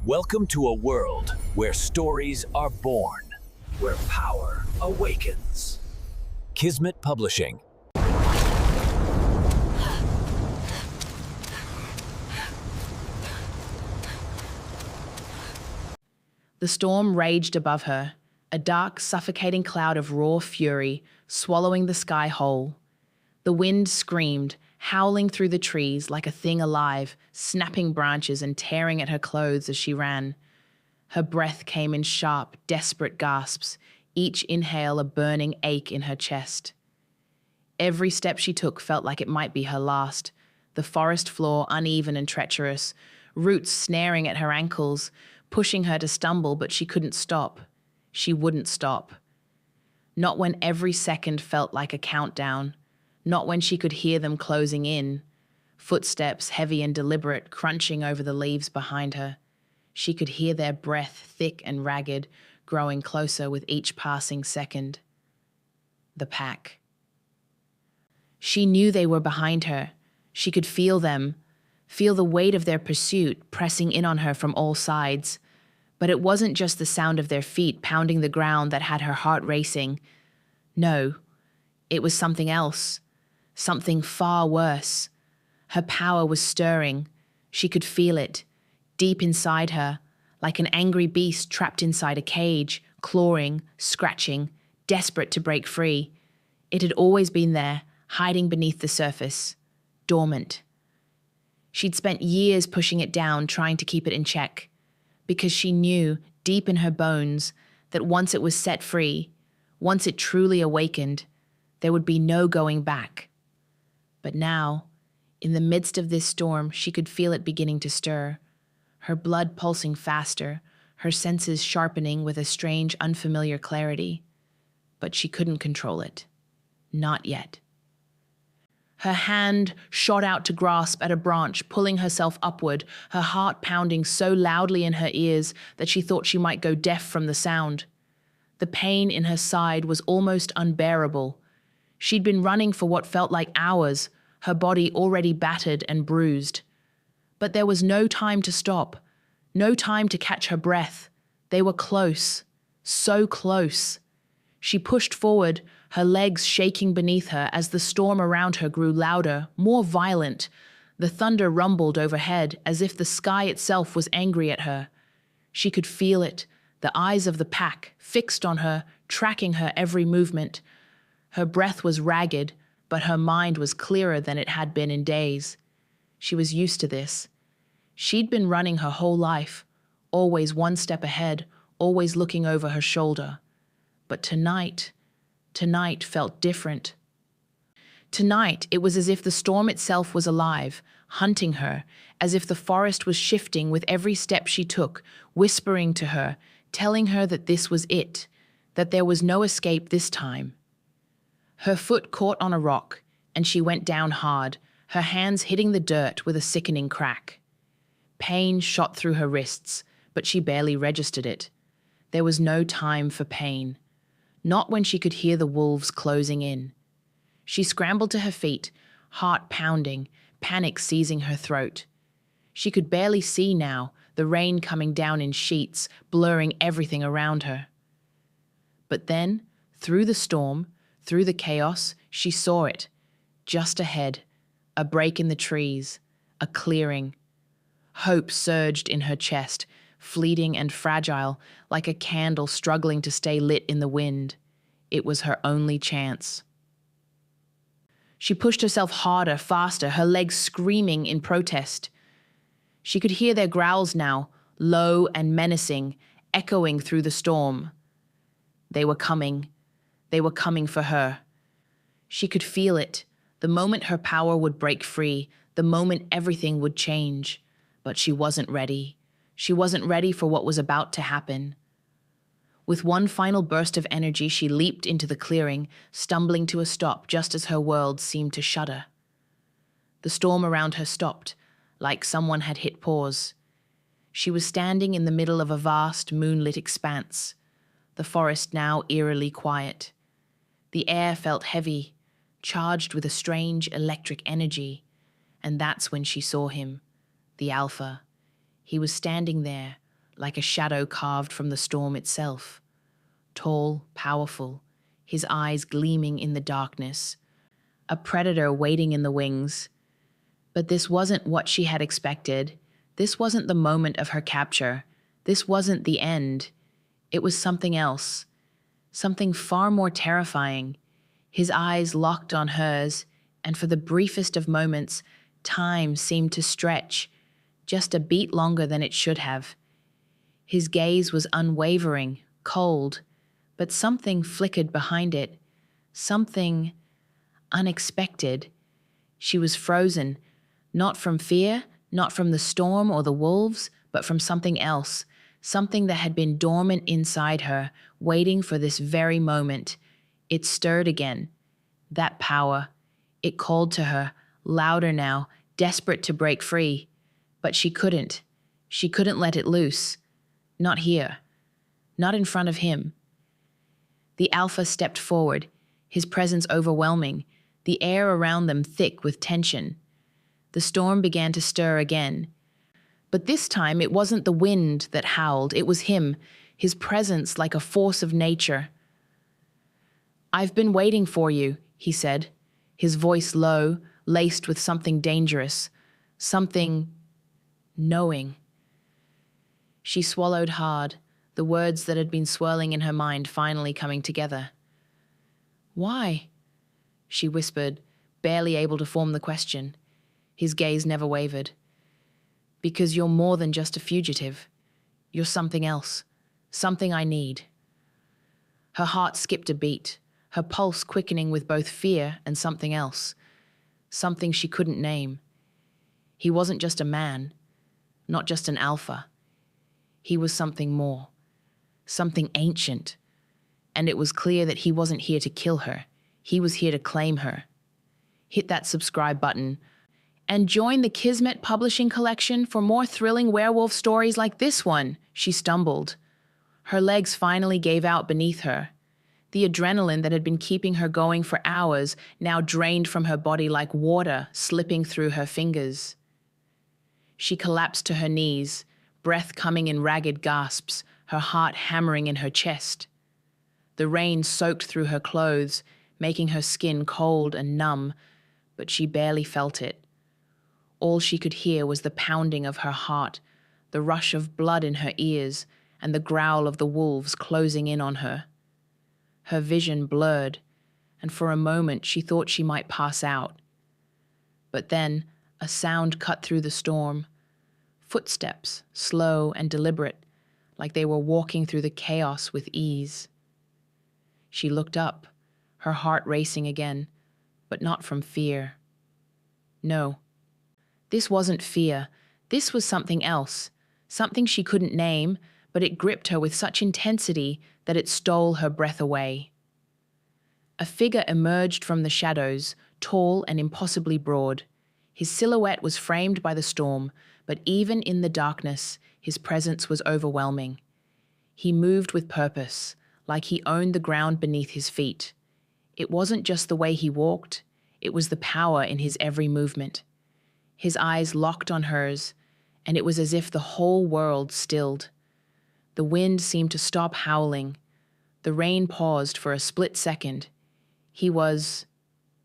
Welcome to a world where stories are born, where power awakens. Kismet Publishing. The storm raged above her, a dark, suffocating cloud of raw fury, swallowing the sky whole. The wind screamed, howling through the trees like a thing alive, snapping branches and tearing at her clothes as she ran. Her breath came in sharp, desperate gasps, each inhale a burning ache in her chest. Every step she took felt like it might be her last, the forest floor uneven and treacherous, roots snaring at her ankles, pushing her to stumble, but she couldn't stop. She wouldn't stop. Not when every second felt like a countdown, not when she could hear them closing in, footsteps heavy and deliberate crunching over the leaves behind her. She could hear their breath, thick and ragged, growing closer with each passing second. The pack. She knew they were behind her. She could feel them, feel the weight of their pursuit pressing in on her from all sides. But it wasn't just the sound of their feet pounding the ground that had her heart racing. No, it was something else, something far worse. Her power was stirring. She could feel it, deep inside her, like an angry beast trapped inside a cage, clawing, scratching, desperate to break free. It had always been there, hiding beneath the surface, dormant. She'd spent years pushing it down, trying to keep it in check, because she knew, deep in her bones, that once it was set free, once it truly awakened, there would be no going back. But now, in the midst of this storm, she could feel it beginning to stir, her blood pulsing faster, her senses sharpening with a strange, unfamiliar clarity. But she couldn't control it. Not yet. Her hand shot out to grasp at a branch, pulling herself upward, her heart pounding so loudly in her ears that she thought she might go deaf from the sound. The pain in her side was almost unbearable. She'd been running for what felt like hours, her body already battered and bruised. But there was no time to stop, no time to catch her breath. They were close, so close. She pushed forward, her legs shaking beneath her as the storm around her grew louder, more violent. The thunder rumbled overhead as if the sky itself was angry at her. She could feel it, the eyes of the pack fixed on her, tracking her every movement. Her breath was ragged, but her mind was clearer than it had been in days. She was used to this. She'd been running her whole life, always one step ahead, always looking over her shoulder. But tonight felt different. Tonight, it was as if the storm itself was alive, hunting her, as if the forest was shifting with every step she took, whispering to her, telling her that this was it, that there was no escape this time. Her foot caught on a rock, and she went down hard, her hands hitting the dirt with a sickening crack. Pain shot through her wrists, but she barely registered it. There was no time for pain. Not when she could hear the wolves closing in. She scrambled to her feet, heart pounding, panic seizing her throat. She could barely see now, the rain coming down in sheets, blurring everything around her. But then, through the storm, through the chaos, she saw it. Just ahead, a break in the trees, a clearing. Hope surged in her chest, fleeting and fragile, like a candle struggling to stay lit in the wind. It was her only chance. She pushed herself harder, faster, her legs screaming in protest. She could hear their growls now, low and menacing, echoing through the storm. They were coming. They were coming for her. She could feel it, the moment her power would break free, the moment everything would change. But she wasn't ready. She wasn't ready for what was about to happen. With one final burst of energy, she leaped into the clearing, stumbling to a stop just as her world seemed to shudder. The storm around her stopped, like someone had hit pause. She was standing in the middle of a vast, moonlit expanse, the forest now eerily quiet. The air felt heavy, charged with a strange electric energy, and that's when she saw him, the Alpha. He was standing there, like a shadow carved from the storm itself. Tall, powerful, his eyes gleaming in the darkness. A predator waiting in the wings. But this wasn't what she had expected. This wasn't the moment of her capture. This wasn't the end. It was something else. Something far more terrifying. His eyes locked on hers, and for the briefest of moments, time seemed to stretch, just a beat longer than it should have. His gaze was unwavering, cold, but something flickered behind it. Something unexpected. She was frozen, not from fear, not from the storm or the wolves, but from something else, something that had been dormant inside her, waiting for this very moment. It stirred again. That power. It called to her, louder now, desperate to break free. But she couldn't. She couldn't let it loose. Not here. Not in front of him. The alpha stepped forward, his presence overwhelming, the air around them thick with tension. The storm began to stir again. But this time it wasn't the wind that howled, it was him, his presence like a force of nature. "I've been waiting for you," he said, his voice low, laced with something dangerous, something knowing. She swallowed hard, the words that had been swirling in her mind finally coming together. "Why?" she whispered, barely able to form the question. His gaze never wavered. "Because you're more than just a fugitive. You're something else. Something I need." Her heart skipped a beat, her pulse quickening with both fear and something else. Something she couldn't name. He wasn't just a man, not just an alpha. He was something more. Something ancient. And it was clear that he wasn't here to kill her. He was here to claim her. Hit that subscribe button and join the Kismet Publishing Collection for more thrilling werewolf stories like this one, she stumbled. Her legs finally gave out beneath her. The adrenaline that had been keeping her going for hours now drained from her body like water slipping through her fingers. She collapsed to her knees, breath coming in ragged gasps, her heart hammering in her chest. The rain soaked through her clothes, making her skin cold and numb, but she barely felt it. All she could hear was the pounding of her heart, the rush of blood in her ears, and the growl of the wolves closing in on her. Her vision blurred, and for a moment she thought she might pass out. But then a sound cut through the storm. Footsteps, slow and deliberate, like they were walking through the chaos with ease. She looked up, her heart racing again, but not from fear. No. This wasn't fear. This was something else, something she couldn't name, but it gripped her with such intensity that it stole her breath away. A figure emerged from the shadows, tall and impossibly broad. His silhouette was framed by the storm, but even in the darkness, his presence was overwhelming. He moved with purpose, like he owned the ground beneath his feet. It wasn't just the way he walked, it was the power in his every movement. His eyes locked on hers, and it was as if the whole world stilled. The wind seemed to stop howling. The rain paused for a split second. He was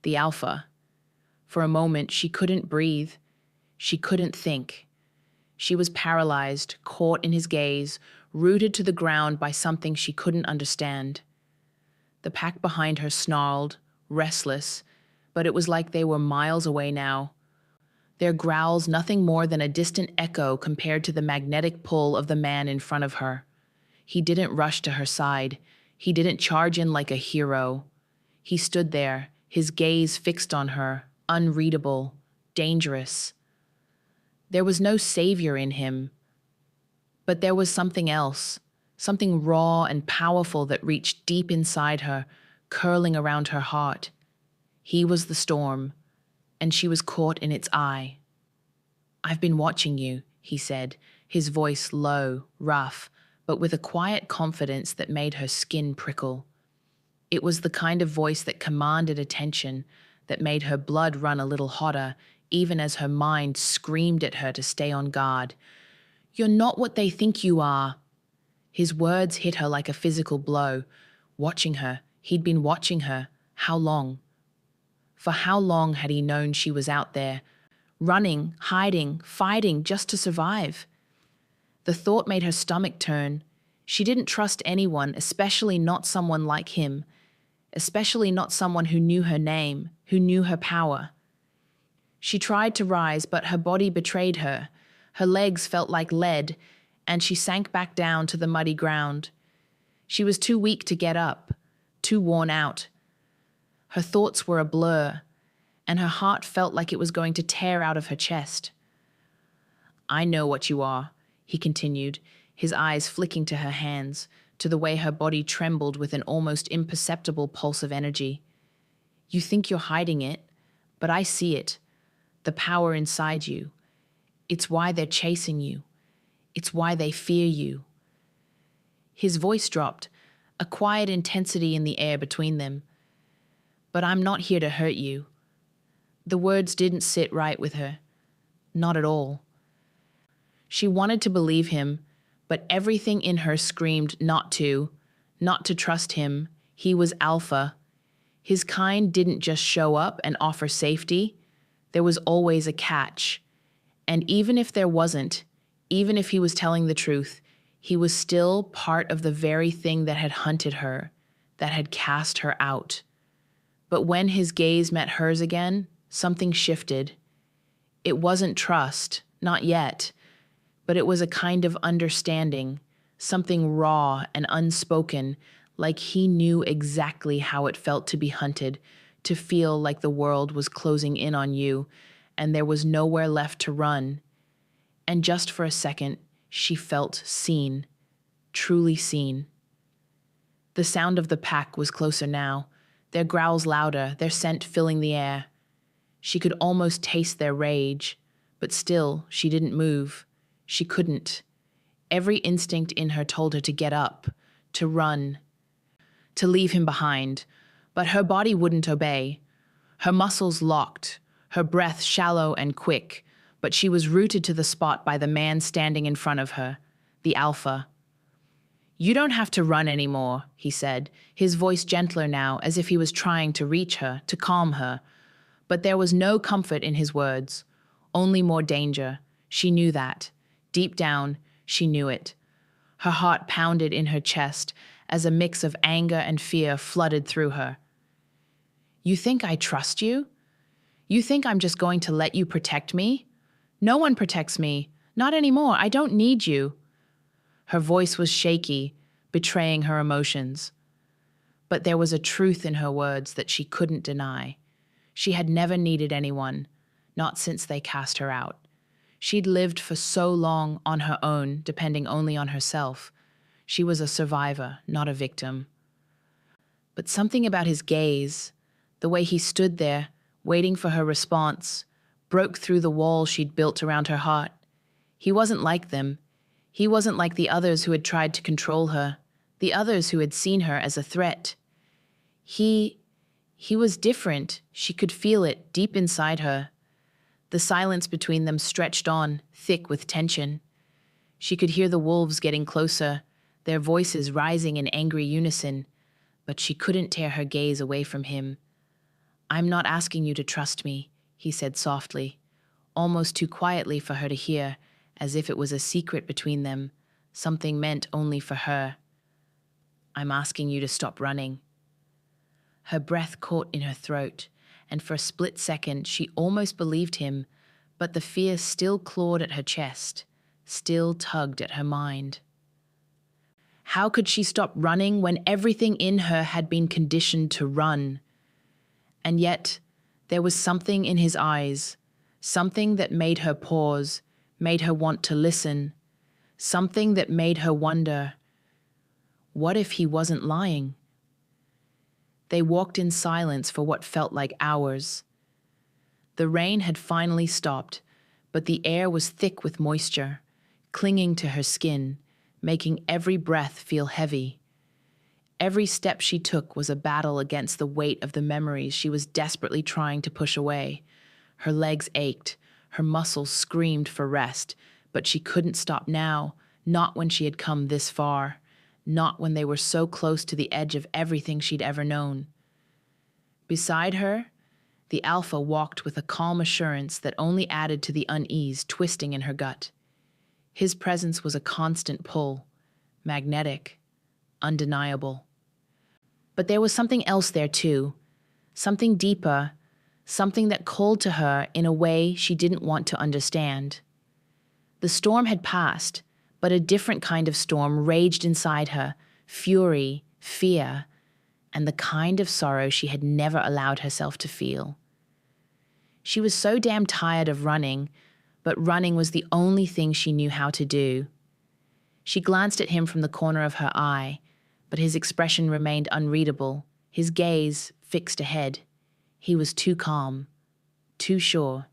the Alpha. For a moment, she couldn't breathe. She couldn't think. She was paralyzed, caught in his gaze, rooted to the ground by something she couldn't understand. The pack behind her snarled, restless, but it was like they were miles away now. Their growls nothing more than a distant echo compared to the magnetic pull of the man in front of her. He didn't rush to her side. He didn't charge in like a hero. He stood there, his gaze fixed on her, unreadable, dangerous. There was no savior in him, but there was something else, something raw and powerful that reached deep inside her, curling around her heart. He was the storm, and she was caught in its eye. "I've been watching you," he said, his voice low, rough, but with a quiet confidence that made her skin prickle. It was the kind of voice that commanded attention, that made her blood run a little hotter, even as her mind screamed at her to stay on guard. You're not what they think you are. His words hit her like a physical blow. Watching her, he'd been watching her. How long? For how long had he known she was out there, running, hiding, fighting just to survive? The thought made her stomach turn. She didn't trust anyone, especially not someone like him, especially not someone who knew her name, who knew her power. She tried to rise, but her body betrayed her. Her legs felt like lead, and she sank back down to the muddy ground. She was too weak to get up, too worn out. Her thoughts were a blur, and her heart felt like it was going to tear out of her chest. I know what you are, he continued, his eyes flicking to her hands, to the way her body trembled with an almost imperceptible pulse of energy. You think you're hiding it, but I see it, the power inside you. It's why they're chasing you. It's why they fear you. His voice dropped, a quiet intensity in the air between them. But I'm not here to hurt you. The words didn't sit right with her. Not at all. She wanted to believe him, but everything in her screamed not to trust him. He was alpha. His kind didn't just show up and offer safety. There was always a catch. And even if there wasn't, even if he was telling the truth, he was still part of the very thing that had hunted her, that had cast her out. But when his gaze met hers again, something shifted. It wasn't trust, not yet, but it was a kind of understanding, something raw and unspoken, like he knew exactly how it felt to be hunted, to feel like the world was closing in on you, and there was nowhere left to run. And just for a second, she felt seen, truly seen. The sound of the pack was closer now, their growls louder, their scent filling the air. She could almost taste their rage, but still, she didn't move. She couldn't. Every instinct in her told her to get up, to run, to leave him behind, but her body wouldn't obey. Her muscles locked, her breath shallow and quick, but she was rooted to the spot by the man standing in front of her, the alpha. You don't have to run anymore, he said, his voice gentler now, as if he was trying to reach her, to calm her. But there was no comfort in his words, only more danger. She knew that. Deep down, she knew it. Her heart pounded in her chest as a mix of anger and fear flooded through her. You think I trust you? You think I'm just going to let you protect me? No one protects me. Not anymore. I don't need you. Her voice was shaky, betraying her emotions. But there was a truth in her words that she couldn't deny. She had never needed anyone, not since they cast her out. She'd lived for so long on her own, depending only on herself. She was a survivor, not a victim. But something about his gaze, the way he stood there, waiting for her response, broke through the wall she'd built around her heart. He wasn't like them. He wasn't like the others who had tried to control her, the others who had seen her as a threat. He was different. She could feel it deep inside her. The silence between them stretched on, thick with tension. She could hear the wolves getting closer, their voices rising in angry unison, but she couldn't tear her gaze away from him. I'm not asking you to trust me, he said softly, almost too quietly for her to hear, as if it was a secret between them, something meant only for her. I'm asking you to stop running. Her breath caught in her throat, and for a split second she almost believed him, but the fear still clawed at her chest, still tugged at her mind. How could she stop running when everything in her had been conditioned to run? And yet, there was something in his eyes, something that made her pause, made her want to listen, something that made her wonder, what if he wasn't lying? They walked in silence for what felt like hours. The rain had finally stopped, but the air was thick with moisture, clinging to her skin, making every breath feel heavy. Every step she took was a battle against the weight of the memories she was desperately trying to push away. Her legs ached, her muscles screamed for rest, But she couldn't stop now, not when she had come this far, not when they were so close to the edge of everything she'd ever known. Beside her, the Alpha walked with a calm assurance that only added to the unease twisting in her gut. His presence was a constant pull, magnetic, undeniable. But there was something else there too, something deeper, something that called to her in a way she didn't want to understand. The storm had passed, but a different kind of storm raged inside her, fury, fear, and the kind of sorrow she had never allowed herself to feel. She was so damn tired of running, but running was the only thing she knew how to do. She glanced at him from the corner of her eye, but his expression remained unreadable, his gaze fixed ahead. He was too calm, too sure,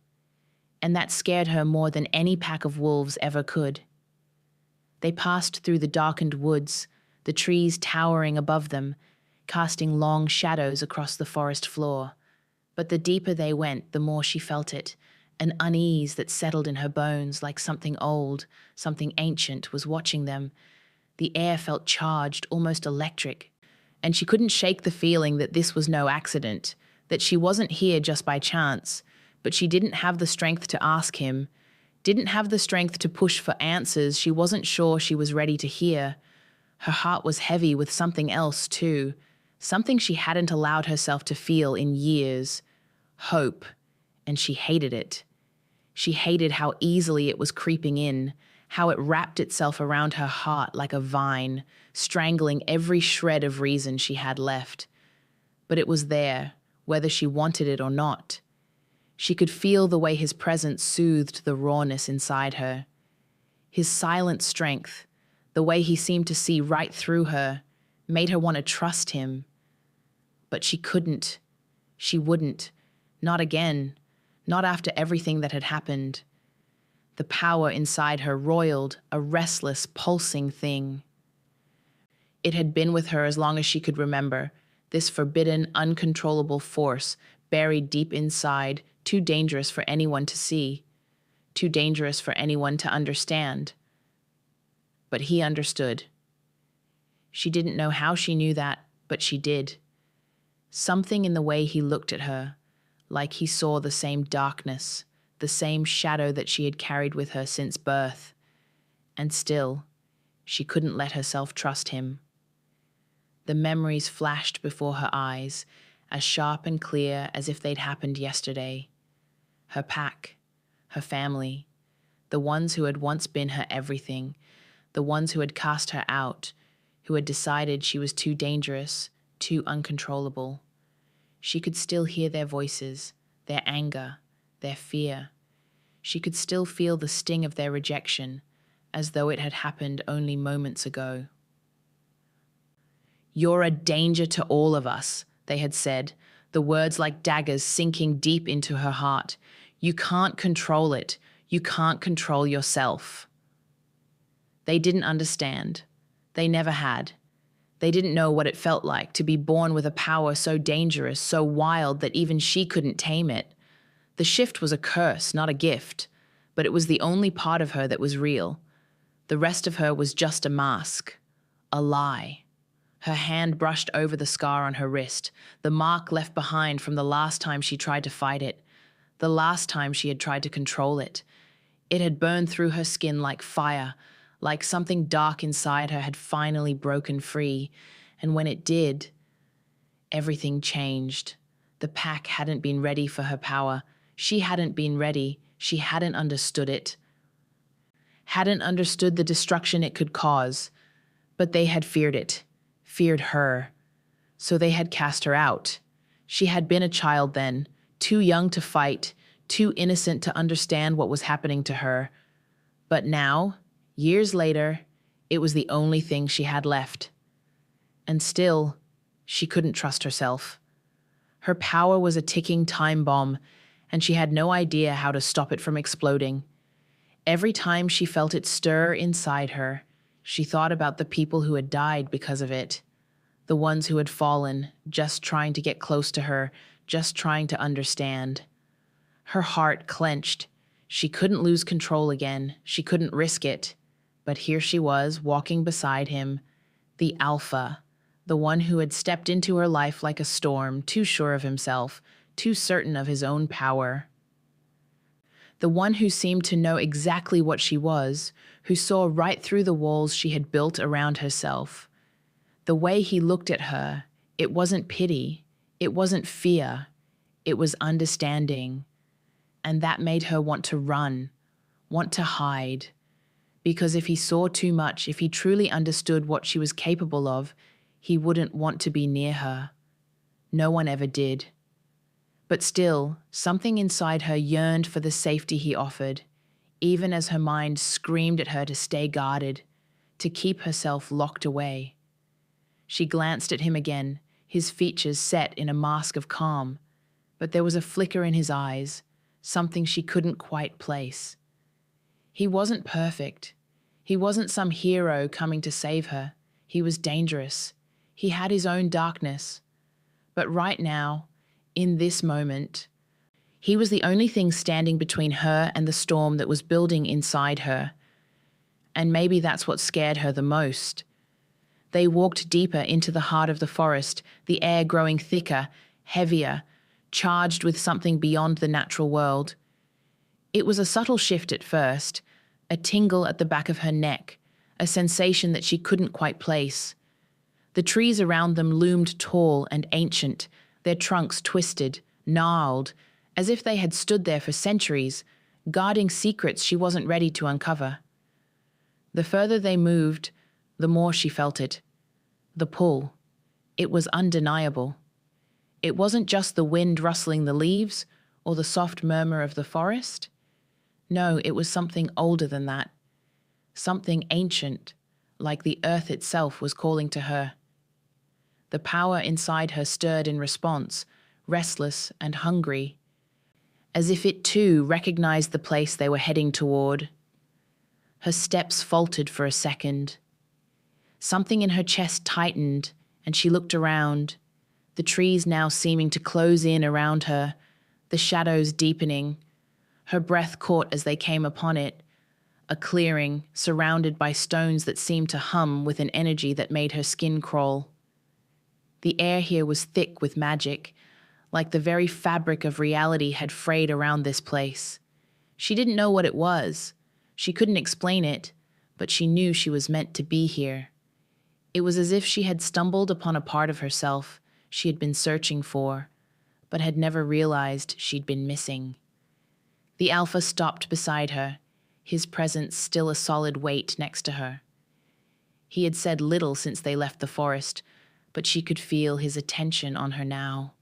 and that scared her more than any pack of wolves ever could. They passed through the darkened woods, the trees towering above them, casting long shadows across the forest floor. But the deeper they went, the more she felt it, an unease that settled in her bones like something old, something ancient was watching them. The air felt charged, almost electric, and she couldn't shake the feeling that this was no accident, that she wasn't here just by chance, but she didn't have the strength to ask him, didn't have the strength to push for answers she wasn't sure she was ready to hear. Her heart was heavy with something else too, something she hadn't allowed herself to feel in years. Hope, and she hated it. She hated how easily it was creeping in, how it wrapped itself around her heart like a vine, strangling every shred of reason she had left. But it was there, whether she wanted it or not. She could feel the way his presence soothed the rawness inside her. His silent strength, the way he seemed to see right through her, made her want to trust him. But she couldn't. She wouldn't. Not again. Not after everything that had happened. The power inside her roiled, a restless, pulsing thing. It had been with her as long as she could remember, this forbidden, uncontrollable force buried deep inside, too dangerous for anyone to see, too dangerous for anyone to understand. But he understood. She didn't know how she knew that, but she did. Something in the way he looked at her, like he saw the same darkness, the same shadow that she had carried with her since birth. And still, she couldn't let herself trust him. The memories flashed before her eyes, as sharp and clear as if they'd happened yesterday. Her pack, her family, the ones who had once been her everything, the ones who had cast her out, who had decided she was too dangerous, too uncontrollable. She could still hear their voices, their anger, their fear. She could still feel the sting of their rejection, as though it had happened only moments ago. "You're a danger to all of us," they had said, the words like daggers sinking deep into her heart. "You can't control it. You can't control yourself." They didn't understand. They never had. They didn't know what it felt like to be born with a power so dangerous, so wild that even she couldn't tame it. The shift was a curse, not a gift, but it was the only part of her that was real. The rest of her was just a mask, a lie. Her hand brushed over the scar on her wrist, the mark left behind from the last time she tried to fight it, the last time she had tried to control it. It had burned through her skin like fire, like something dark inside her had finally broken free. And when it did, everything changed. The pack hadn't been ready for her power. She hadn't been ready. She hadn't understood it. Hadn't understood the destruction it could cause. But they had feared it, feared her. So they had cast her out. She had been a child then, too young to fight, too innocent to understand what was happening to her. But now, years later, it was the only thing she had left. And still, she couldn't trust herself. Her power was a ticking time bomb, and she had no idea how to stop it from exploding. Every time she felt it stir inside her, she thought about the people who had died because of it, the ones who had fallen, just trying to get close to her, just trying to understand. Her heart clenched. She couldn't lose control again. She couldn't risk it. But here she was, walking beside him, the alpha, the one who had stepped into her life like a storm, too sure of himself, too certain of his own power. The one who seemed to know exactly what she was, who saw right through the walls she had built around herself. The way he looked at her, it wasn't pity, it wasn't fear, it was understanding. And that made her want to run, want to hide. Because if he saw too much, if he truly understood what she was capable of, he wouldn't want to be near her. No one ever did. But still, something inside her yearned for the safety he offered, even as her mind screamed at her to stay guarded, to keep herself locked away. She glanced at him again, his features set in a mask of calm, but there was a flicker in his eyes, something she couldn't quite place. He wasn't perfect. He wasn't some hero coming to save her. He was dangerous. He had his own darkness. But right now, in this moment, he was the only thing standing between her and the storm that was building inside her. And maybe that's what scared her the most. They walked deeper into the heart of the forest, the air growing thicker, heavier, charged with something beyond the natural world. It was a subtle shift at first, a tingle at the back of her neck, a sensation that she couldn't quite place. The trees around them loomed tall and ancient, their trunks twisted, gnarled, as if they had stood there for centuries, guarding secrets she wasn't ready to uncover. The further they moved, the more she felt it. The pull. It was undeniable. It wasn't just the wind rustling the leaves or the soft murmur of the forest. No, it was something older than that. Something ancient, like the earth itself was calling to her. The power inside her stirred in response, restless and hungry, as if it too recognized the place they were heading toward. Her steps faltered for a second. Something in her chest tightened, and she looked around, the trees now seeming to close in around her, the shadows deepening. Her breath caught as they came upon it, a clearing surrounded by stones that seemed to hum with an energy that made her skin crawl. The air here was thick with magic, like the very fabric of reality had frayed around this place. She didn't know what it was. She couldn't explain it, but she knew she was meant to be here. It was as if she had stumbled upon a part of herself she had been searching for, but had never realized she'd been missing. The Alpha stopped beside her, his presence still a solid weight next to her. He had said little since they left the forest, but she could feel his attention on her now.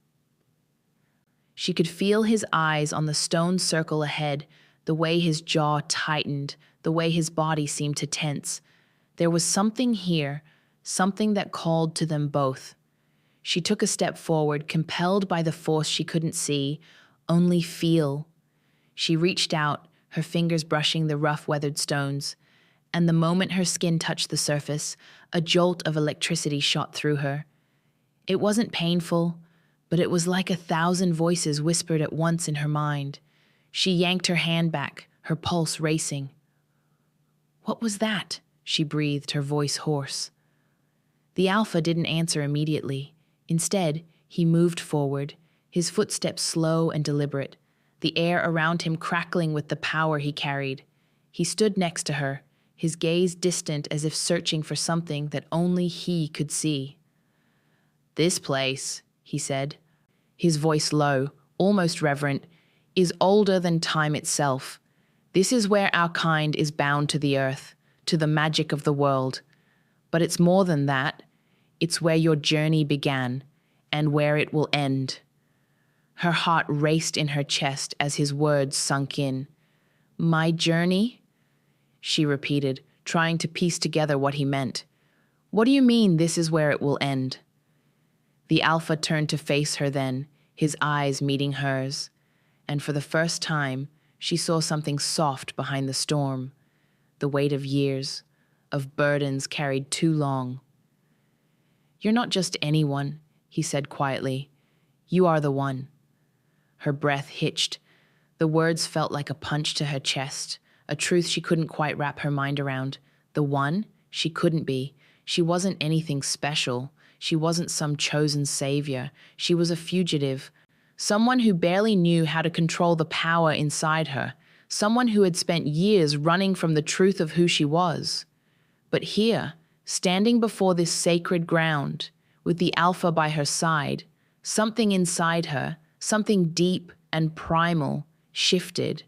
She could feel his eyes on the stone circle ahead, the way his jaw tightened, the way his body seemed to tense. There was something here, something that called to them both. She took a step forward, compelled by the force she couldn't see, only feel. She reached out, her fingers brushing the rough, weathered stones, and the moment her skin touched the surface, a jolt of electricity shot through her. It wasn't painful, but it was like 1,000 voices whispered at once in her mind. She yanked her hand back, her pulse racing. "What was that?" she breathed, her voice hoarse. The Alpha didn't answer immediately. Instead, he moved forward, his footsteps slow and deliberate, the air around him crackling with the power he carried. He stood next to her, his gaze distant as if searching for something that only he could see. "This place," he said, his voice low, almost reverent, "is older than time itself. This is where our kind is bound to the earth, to the magic of the world. But it's more than that. It's where your journey began, and where it will end." Her heart raced in her chest as his words sunk in. "My journey?" she repeated, trying to piece together what he meant. "What do you mean this is where it will end?" The Alpha turned to face her then, his eyes meeting hers, and for the first time, she saw something soft behind the storm, the weight of years, of burdens carried too long. "You're not just anyone," he said quietly. "You are the one." Her breath hitched. The words felt like a punch to her chest, a truth she couldn't quite wrap her mind around. The one? She couldn't be. She wasn't anything special. She wasn't some chosen savior. She was a fugitive. Someone who barely knew how to control the power inside her. Someone who had spent years running from the truth of who she was. But here, standing before this sacred ground, with the Alpha by her side, something inside her, something deep and primal, shifted.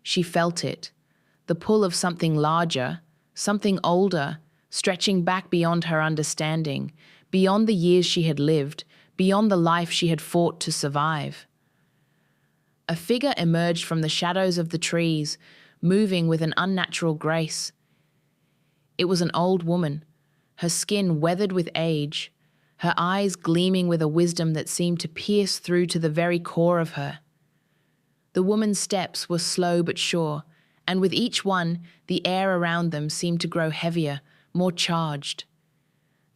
She felt it, the pull of something larger, something older, stretching back beyond her understanding, beyond the years she had lived, beyond the life she had fought to survive. A figure emerged from the shadows of the trees, moving with an unnatural grace. It was an old woman, her skin weathered with age, her eyes gleaming with a wisdom that seemed to pierce through to the very core of her. The woman's steps were slow but sure, and with each one, the air around them seemed to grow heavier, more charged.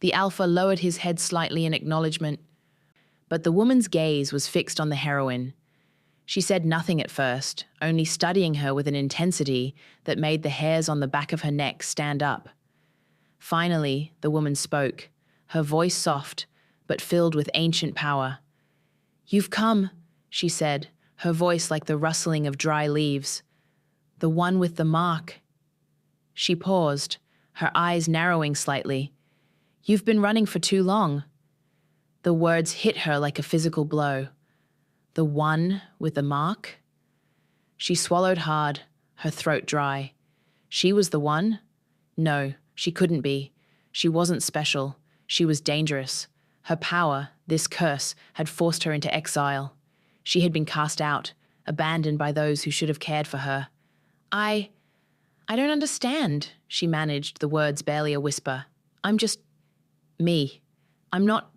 The Alpha lowered his head slightly in acknowledgement, but the woman's gaze was fixed on the heroine. She said nothing at first, only studying her with an intensity that made the hairs on the back of her neck stand up. Finally, the woman spoke, her voice soft, but filled with ancient power. "You've come," she said, her voice like the rustling of dry leaves. "The one with the mark." She paused, her eyes narrowing slightly. "You've been running for too long." The words hit her like a physical blow. The one with the mark? She swallowed hard, her throat dry. She was the one? No, she couldn't be. She wasn't special. She was dangerous. Her power, this curse, had forced her into exile. She had been cast out, abandoned by those who should have cared for her. I don't understand, she managed, the words barely a whisper. I'm just me. I'm not.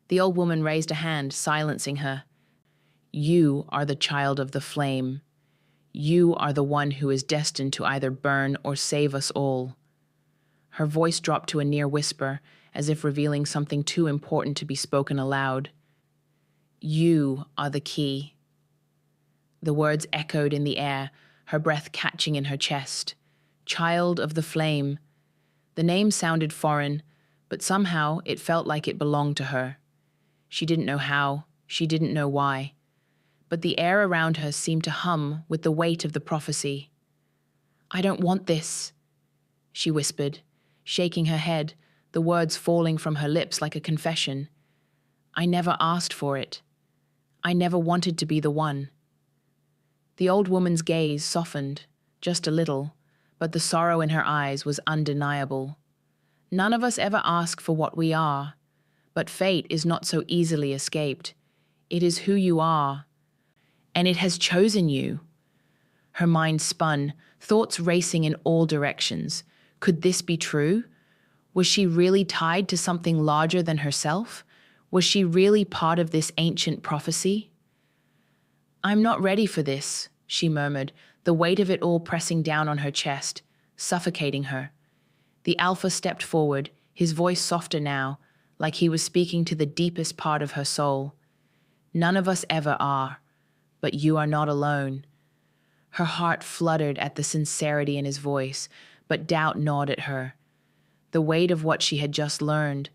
The old woman raised a hand, silencing her. You are the child of the flame. You are the one who is destined to either burn or save us all. Her voice dropped to a near whisper, as if revealing something too important to be spoken aloud. You are the key. The words echoed in the air, her breath catching in her chest. Child of the flame. The name sounded foreign, but somehow it felt like it belonged to her. She didn't know how, she didn't know why, but the air around her seemed to hum with the weight of the prophecy. I don't want this, she whispered, shaking her head, the words falling from her lips like a confession. I never asked for it. I never wanted to be the one. The old woman's gaze softened, just a little, but the sorrow in her eyes was undeniable. None of us ever ask for what we are, but fate is not so easily escaped. It is who you are, and it has chosen you. Her mind spun, thoughts racing in all directions. Could this be true? Was she really tied to something larger than herself? Was she really part of this ancient prophecy? I'm not ready for this, she murmured, the weight of it all pressing down on her chest, suffocating her. The Alpha stepped forward, his voice softer now, like he was speaking to the deepest part of her soul. None of us ever are, but you are not alone. Her heart fluttered at the sincerity in his voice, but doubt gnawed at her. The weight of what she had just learned,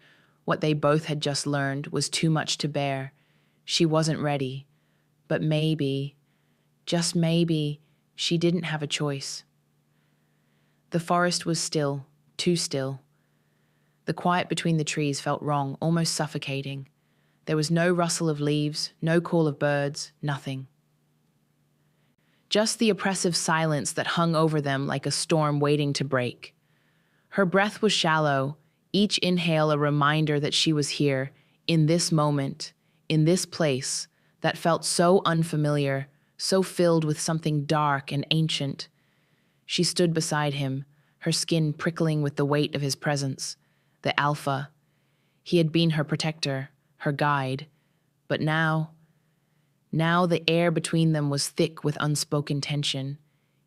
what they both had just learned, was too much to bear. She wasn't ready, but maybe, just maybe, she didn't have a choice. The forest was still, too still. The quiet between the trees felt wrong, almost suffocating. There was no rustle of leaves, no call of birds, nothing. Just the oppressive silence that hung over them like a storm waiting to break. Her breath was shallow, each inhale a reminder that she was here, in this moment, in this place, that felt so unfamiliar, so filled with something dark and ancient. She stood beside him, her skin prickling with the weight of his presence. The Alpha. He had been her protector, her guide. But now the air between them was thick with unspoken tension.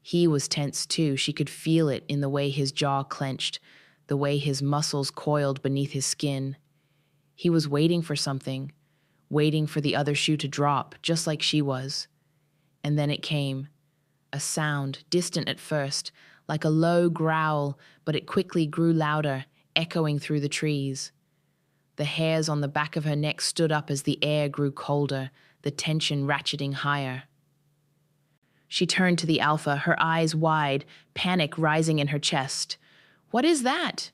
He was tense too. She could feel it in the way his jaw clenched, the way his muscles coiled beneath his skin. He was waiting for something, waiting for the other shoe to drop, just like she was. And then it came. A sound, distant at first, like a low growl, but it quickly grew louder, echoing through the trees. The hairs on the back of her neck stood up as the air grew colder, the tension ratcheting higher. She turned to the Alpha, her eyes wide, panic rising in her chest. "What is that?"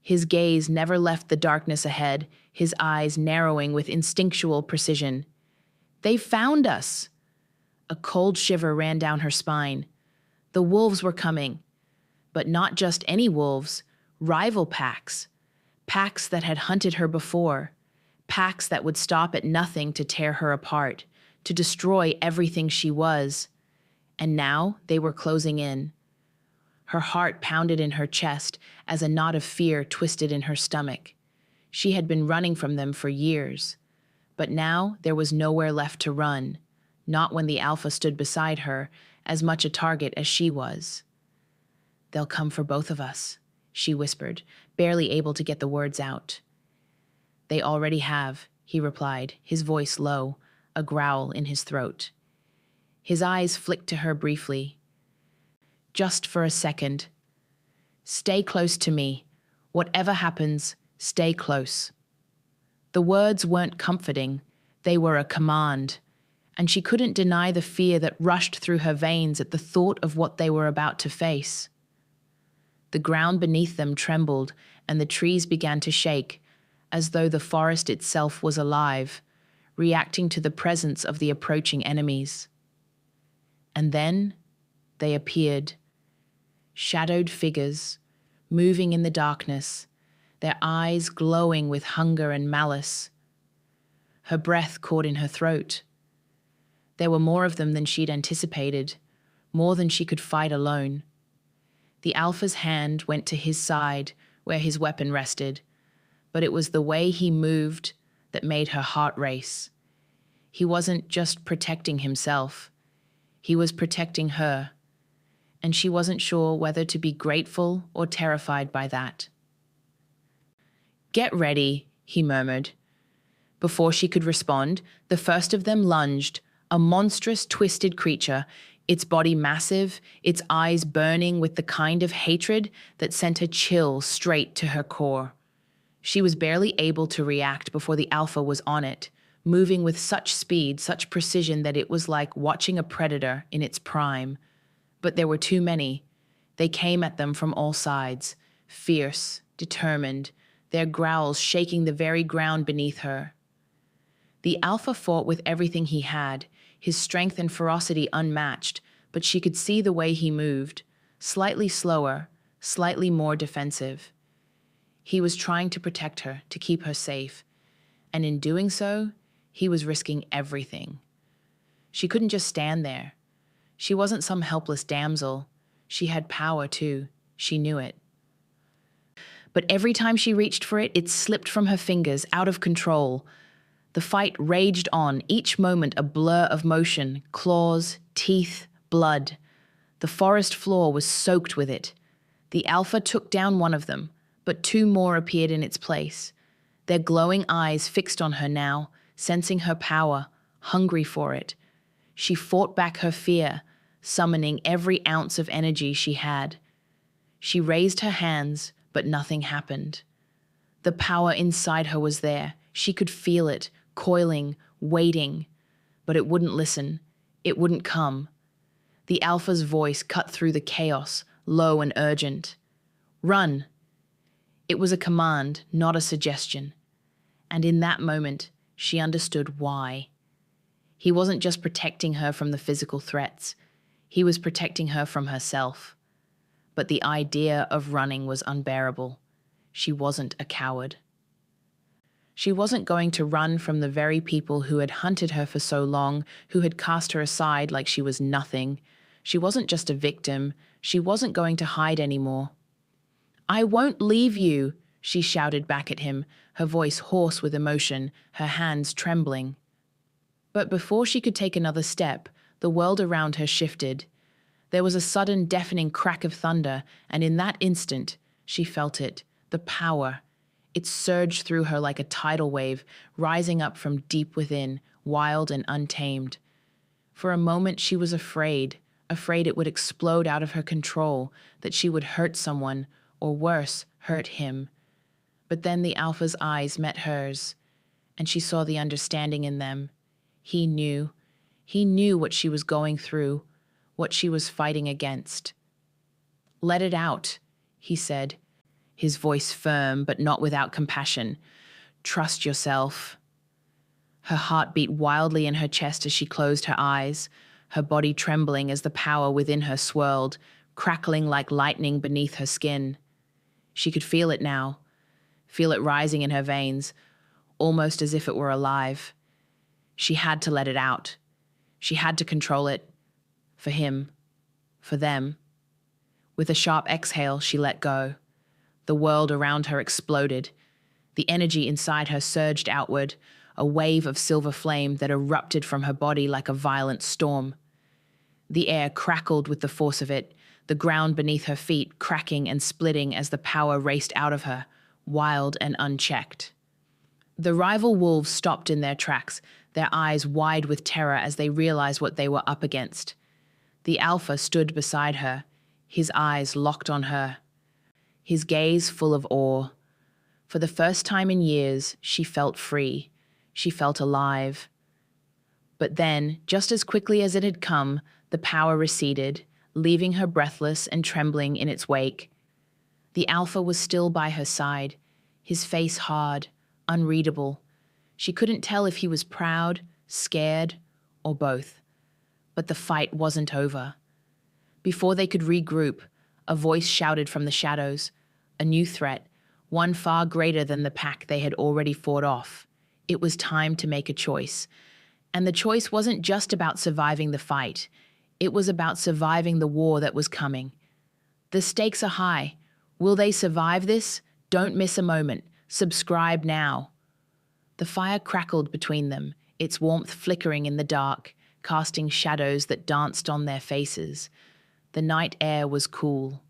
His gaze never left the darkness ahead, his eyes narrowing with instinctual precision. "They found us!" A cold shiver ran down her spine. The wolves were coming. But not just any wolves, rival packs. Packs that had hunted her before. Packs that would stop at nothing to tear her apart, to destroy everything she was. And now they were closing in. Her heart pounded in her chest as a knot of fear twisted in her stomach. She had been running from them for years. But now there was nowhere left to run, not when the Alpha stood beside her, as much a target as she was. "They'll come for both of us," she whispered, barely able to get the words out. "They already have," he replied, his voice low, a growl in his throat. His eyes flicked to her briefly. "Just for a second. Stay close to me. Whatever happens, stay close." The words weren't comforting. They were a command. And she couldn't deny the fear that rushed through her veins at the thought of what they were about to face. The ground beneath them trembled, and the trees began to shake, as though the forest itself was alive, reacting to the presence of the approaching enemies. And then they appeared. Shadowed figures, moving in the darkness, their eyes glowing with hunger and malice. Her breath caught in her throat. There were more of them than she'd anticipated, more than she could fight alone. The Alpha's hand went to his side, where his weapon rested, but it was the way he moved that made her heart race. He wasn't just protecting himself. He was protecting her, and she wasn't sure whether to be grateful or terrified by that. "Get ready," he murmured. Before she could respond, the first of them lunged, a monstrous, twisted creature, its body massive, its eyes burning with the kind of hatred that sent a chill straight to her core. She was barely able to react before the Alpha was on it, moving with such speed, such precision that it was like watching a predator in its prime. But there were too many. They came at them from all sides, fierce, determined, their growls shaking the very ground beneath her. The Alpha fought with everything he had, his strength and ferocity unmatched, but she could see the way he moved, slightly slower, slightly more defensive. He was trying to protect her, to keep her safe, and in doing so, he was risking everything. She couldn't just stand there. She wasn't some helpless damsel. She had power too. She knew it. But every time she reached for it, it slipped from her fingers, out of control. The fight raged on, each moment a blur of motion, claws, teeth, blood. The forest floor was soaked with it. The Alpha took down one of them, but two more appeared in its place. Their glowing eyes fixed on her now, sensing her power, hungry for it. She fought back her fear, summoning every ounce of energy she had. She raised her hands, but nothing happened. The power inside her was there. She could feel it, coiling, waiting. But it wouldn't listen. It wouldn't come. The Alpha's voice cut through the chaos, low and urgent. "Run!" It was a command, not a suggestion. And in that moment, she understood why. He wasn't just protecting her from the physical threats. He was protecting her from herself. But the idea of running was unbearable. She wasn't a coward. She wasn't going to run from the very people who had hunted her for so long, who had cast her aside like she was nothing. She wasn't just a victim. She wasn't going to hide anymore. "I won't leave you," she shouted back at him, her voice hoarse with emotion, her hands trembling. But before she could take another step, the world around her shifted. There was a sudden deafening crack of thunder, and in that instant, she felt it, the power. It surged through her like a tidal wave, rising up from deep within, wild and untamed. For a moment, she was afraid it would explode out of her control, that she would hurt someone, or worse, hurt him. But then the alpha's eyes met hers, and she saw the understanding in them. He knew what she was going through, what she was fighting against. "Let it out," he said, his voice firm but not without compassion. "Trust yourself." Her heart beat wildly in her chest as she closed her eyes, her body trembling as the power within her swirled, crackling like lightning beneath her skin. She could feel it now, feel it rising in her veins, almost as if it were alive. She had to let it out. She had to control it. For him. For them. With a sharp exhale, she let go. The world around her exploded. The energy inside her surged outward, a wave of silver flame that erupted from her body like a violent storm. The air crackled with the force of it, the ground beneath her feet cracking and splitting as the power raced out of her, wild and unchecked. The rival wolves stopped in their tracks, their eyes wide with terror as they realized what they were up against. The alpha stood beside her, his eyes locked on her, his gaze full of awe. For the first time in years, she felt free. She felt alive. But then, just as quickly as it had come, the power receded, leaving her breathless and trembling in its wake. The alpha was still by her side, his face hard, unreadable. She couldn't tell if he was proud, scared, or both. But the fight wasn't over. Before they could regroup, a voice shouted from the shadows, a new threat, one far greater than the pack they had already fought off. It was time to make a choice. And the choice wasn't just about surviving the fight. It was about surviving the war that was coming. The stakes are high. Will they survive this? Don't miss a moment. Subscribe now. The fire crackled between them, its warmth flickering in the dark, casting shadows that danced on their faces. The night air was cool.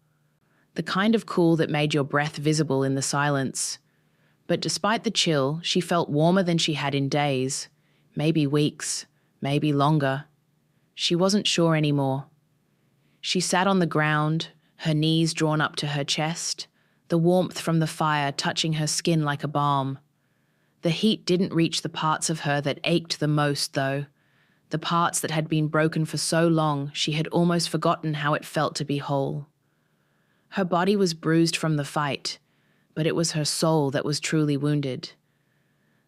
The kind of cool that made your breath visible in the silence. But despite the chill, she felt warmer than she had in days. Maybe weeks, maybe longer. She wasn't sure anymore. She sat on the ground, her knees drawn up to her chest, the warmth from the fire touching her skin like a balm. The heat didn't reach the parts of her that ached the most, though. The parts that had been broken for so long, she had almost forgotten how it felt to be whole. Her body was bruised from the fight, but it was her soul that was truly wounded.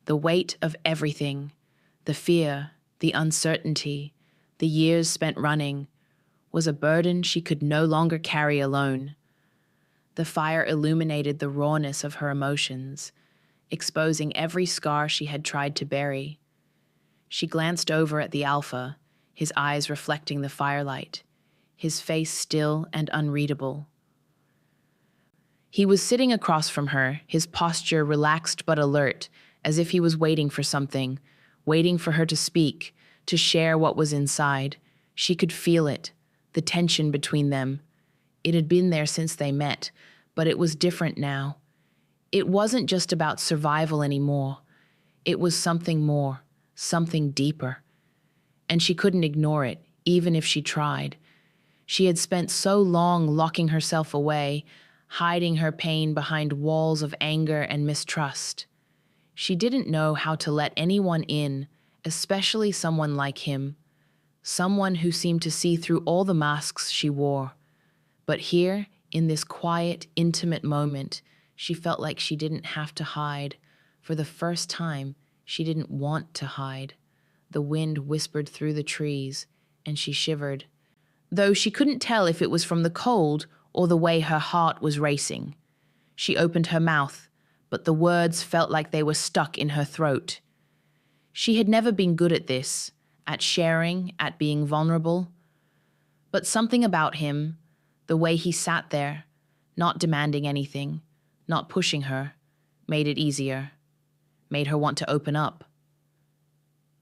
The weight of everything, the fear, the uncertainty, the years spent running, was a burden she could no longer carry alone. The fire illuminated the rawness of her emotions, exposing every scar she had tried to bury. She glanced over at the alpha, his eyes reflecting the firelight, his face still and unreadable. He was sitting across from her, his posture relaxed but alert, as if he was waiting for something, waiting for her to speak, to share what was inside. She could feel it, the tension between them. It had been there since they met, but it was different now. It wasn't just about survival anymore. It was something more, something deeper. And she couldn't ignore it, even if she tried. She had spent so long locking herself away, hiding her pain behind walls of anger and mistrust. She didn't know how to let anyone in, especially someone like him, someone who seemed to see through all the masks she wore. But here, in this quiet, intimate moment, she felt like she didn't have to hide. For the first time, she didn't want to hide. The wind whispered through the trees, and she shivered, though she couldn't tell if it was from the cold or the way her heart was racing. She opened her mouth, but the words felt like they were stuck in her throat. She had never been good at this, at sharing, at being vulnerable. But something about him, the way he sat there, not demanding anything, not pushing her, made it easier, made her want to open up.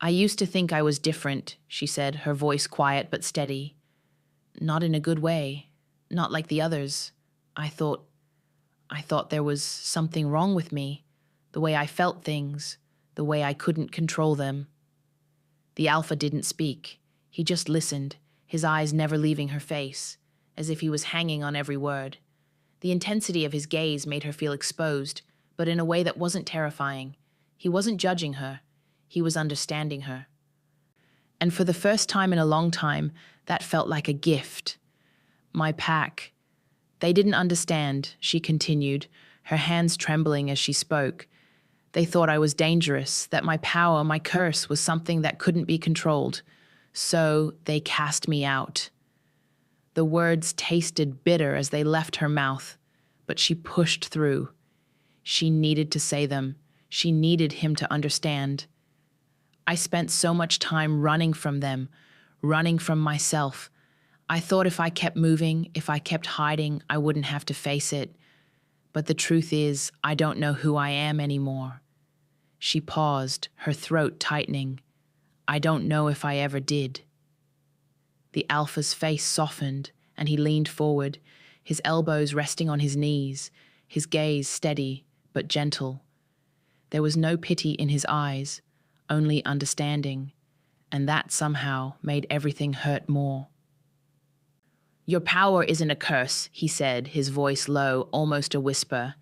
"I used to think I was different," she said, her voice quiet but steady. "Not in a good way, not like the others. I thought there was something wrong with me, the way I felt things, the way I couldn't control them." The alpha didn't speak. He just listened, his eyes never leaving her face, as if he was hanging on every word. The intensity of his gaze made her feel exposed, but in a way that wasn't terrifying. He wasn't judging her. He was understanding her. And for the first time in a long time, that felt like a gift. My pack. They didn't understand, she continued, her hands trembling as she spoke. They thought I was dangerous, that my power, my curse, was something that couldn't be controlled. So they cast me out. The words tasted bitter as they left her mouth, but she pushed through. She needed to say them. She needed him to understand. I spent so much time running from them, running from myself. I thought if I kept moving, if I kept hiding, I wouldn't have to face it. But the truth is, I don't know who I am anymore. She paused, her throat tightening. I don't know if I ever did. The alpha's face softened, and he leaned forward, his elbows resting on his knees, his gaze steady but gentle. There was no pity in his eyes, only understanding, and that somehow made everything hurt more. Your power isn't a curse, he said, his voice low, almost a whisper.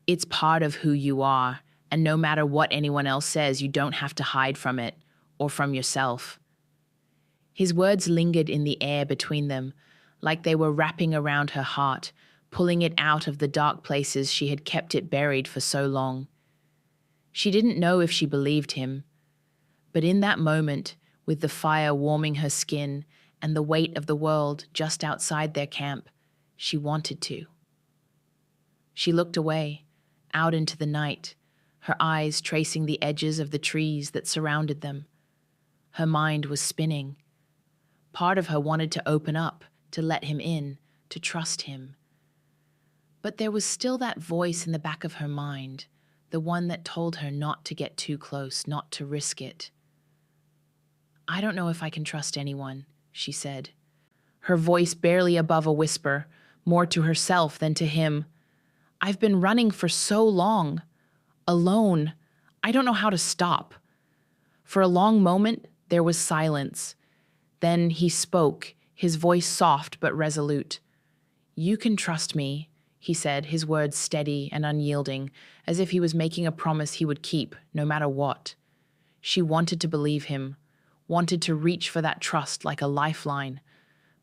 It's part of who you are, and no matter what anyone else says, you don't have to hide from it, or from yourself. His words lingered in the air between them, like they were wrapping around her heart, pulling it out of the dark places she had kept it buried for so long. She didn't know if she believed him, but in that moment, with the fire warming her skin and the weight of the world just outside their camp, she wanted to. She looked away, out into the night, her eyes tracing the edges of the trees that surrounded them. Her mind was spinning. Part of her wanted to open up, to let him in, to trust him. But there was still that voice in the back of her mind, the one that told her not to get too close, not to risk it. I don't know if I can trust anyone, she said, her voice barely above a whisper, more to herself than to him. I've been running for so long, alone. I don't know how to stop. For a long moment, there was silence. Then he spoke, his voice soft but resolute. You can trust me, he said, his words steady and unyielding, as if he was making a promise he would keep, no matter what. She wanted to believe him, wanted to reach for that trust like a lifeline.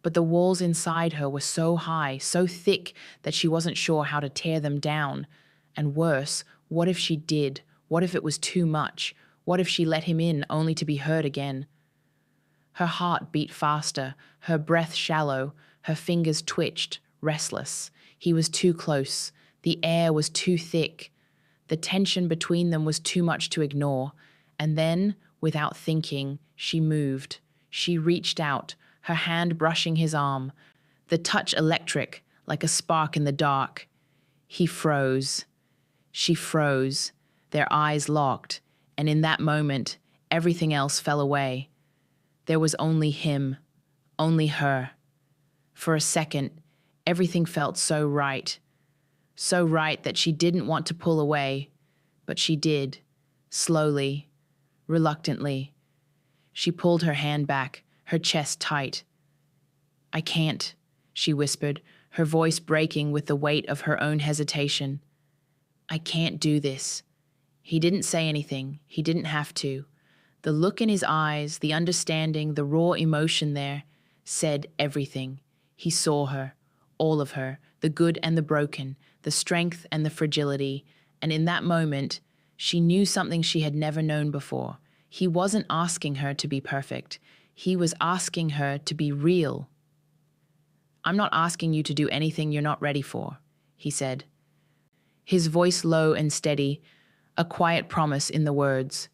But the walls inside her were so high, so thick, that she wasn't sure how to tear them down. And worse, what if she did? What if it was too much? What if she let him in only to be hurt again? Her heart beat faster, her breath shallow, her fingers twitched, restless. He was too close. The air was too thick. The tension between them was too much to ignore. And then, without thinking, she moved. She reached out, her hand brushing his arm, the touch electric, like a spark in the dark. He froze. She froze, their eyes locked, and in that moment, everything else fell away. There was only him, only her. For a second, everything felt so right that she didn't want to pull away, but she did, slowly, reluctantly. She pulled her hand back, her chest tight. I can't, she whispered, her voice breaking with the weight of her own hesitation. I can't do this. He didn't say anything. He didn't have to. The look in his eyes, the understanding, the raw emotion there, said everything. He saw her, all of her, the good and the broken, the strength and the fragility, and in that moment, she knew something she had never known before. He wasn't asking her to be perfect. He was asking her to be real. I'm not asking you to do anything you're not ready for, he said. His voice low and steady, a quiet promise in the words.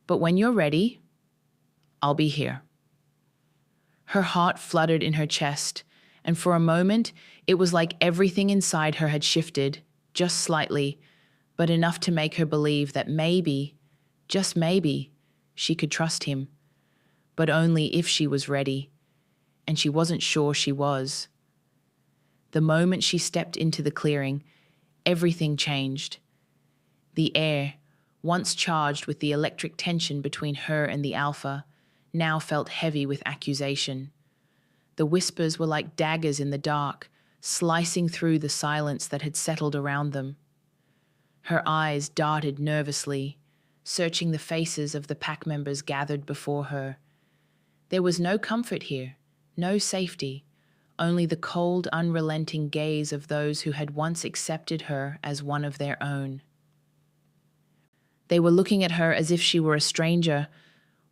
But when you're ready, I'll be here. Her heart fluttered in her chest, and for a moment, it was like everything inside her had shifted, just slightly, but enough to make her believe that maybe, just maybe, she could trust him. But only if she was ready, and she wasn't sure she was. The moment she stepped into the clearing, everything changed. The air, once charged with the electric tension between her and the alpha, now felt heavy with accusation. The whispers were like daggers in the dark, slicing through the silence that had settled around them. Her eyes darted nervously, searching the faces of the pack members gathered before her. There was no comfort here, no safety, only the cold, unrelenting gaze of those who had once accepted her as one of their own. They were looking at her as if she were a stranger,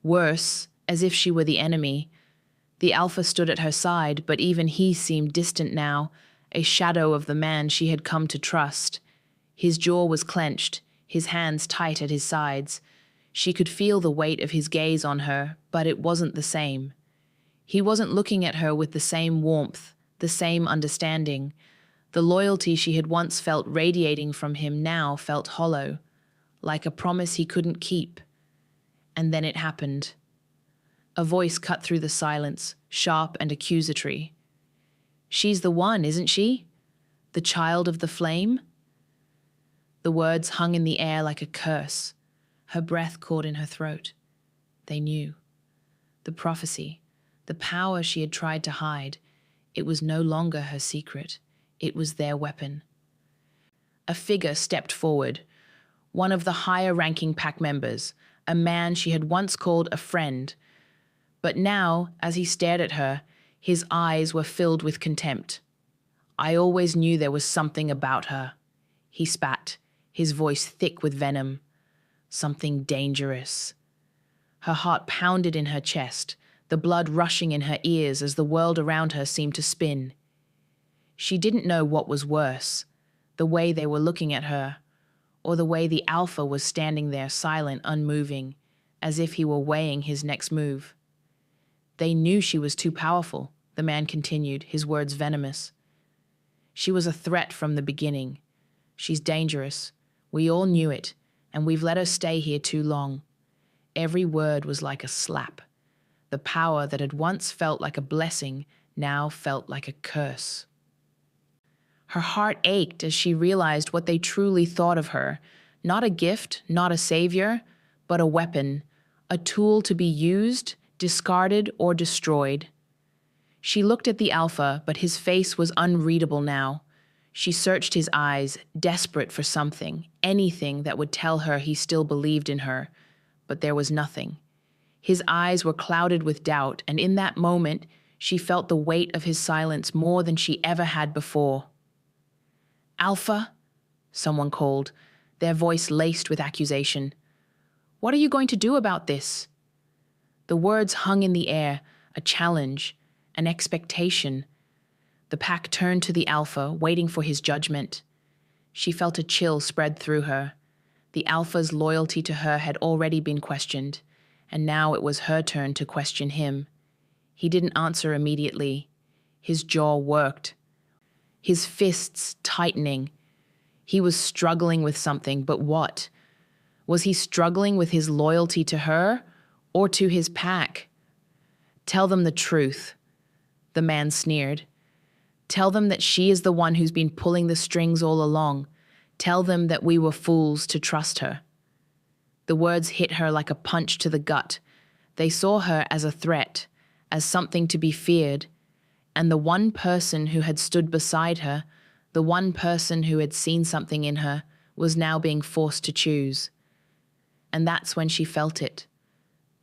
worse, as if she were the enemy. The Alpha stood at her side, but even he seemed distant now, a shadow of the man she had come to trust. His jaw was clenched, his hands tight at his sides. She could feel the weight of his gaze on her, but it wasn't the same. He wasn't looking at her with the same warmth, the same understanding. The loyalty she had once felt radiating from him now felt hollow, like a promise he couldn't keep. And then it happened. A voice cut through the silence, sharp and accusatory. "She's the one, isn't she? The child of the flame?" The words hung in the air like a curse. Her breath caught in her throat. They knew. The prophecy, the power she had tried to hide, it was no longer her secret. It was their weapon. A figure stepped forward, one of the higher-ranking pack members, a man she had once called a friend. But now, as he stared at her, his eyes were filled with contempt. "I always knew there was something about her," he spat, his voice thick with venom. "Something dangerous." Her heart pounded in her chest, the blood rushing in her ears as the world around her seemed to spin. She didn't know what was worse, the way they were looking at her, or the way the Alpha was standing there silent, unmoving, as if he were weighing his next move. "They knew she was too powerful," the man continued, his words venomous. "She was a threat from the beginning. She's dangerous. We all knew it, and we've let her stay here too long." Every word was like a slap. The power that had once felt like a blessing now felt like a curse. Her heart ached as she realized what they truly thought of her. Not a gift, not a savior, but a weapon, a tool to be used, discarded, or destroyed. She looked at the Alpha, but his face was unreadable now. She searched his eyes, desperate for something, anything that would tell her he still believed in her, but there was nothing. His eyes were clouded with doubt, and in that moment, she felt the weight of his silence more than she ever had before. "Alpha?" someone called, their voice laced with accusation. "What are you going to do about this?" The words hung in the air, a challenge, an expectation. The pack turned to the Alpha, waiting for his judgment. She felt a chill spread through her. The Alpha's loyalty to her had already been questioned, and now it was her turn to question him. He didn't answer immediately. His jaw worked, his fists tightening. He was struggling with something, but what? Was he struggling with his loyalty to her or to his pack? "Tell them the truth," the man sneered. "Tell them that she is the one who's been pulling the strings all along. Tell them that we were fools to trust her." The words hit her like a punch to the gut. They saw her as a threat, as something to be feared, and the one person who had stood beside her, the one person who had seen something in her, was now being forced to choose. And that's when she felt it.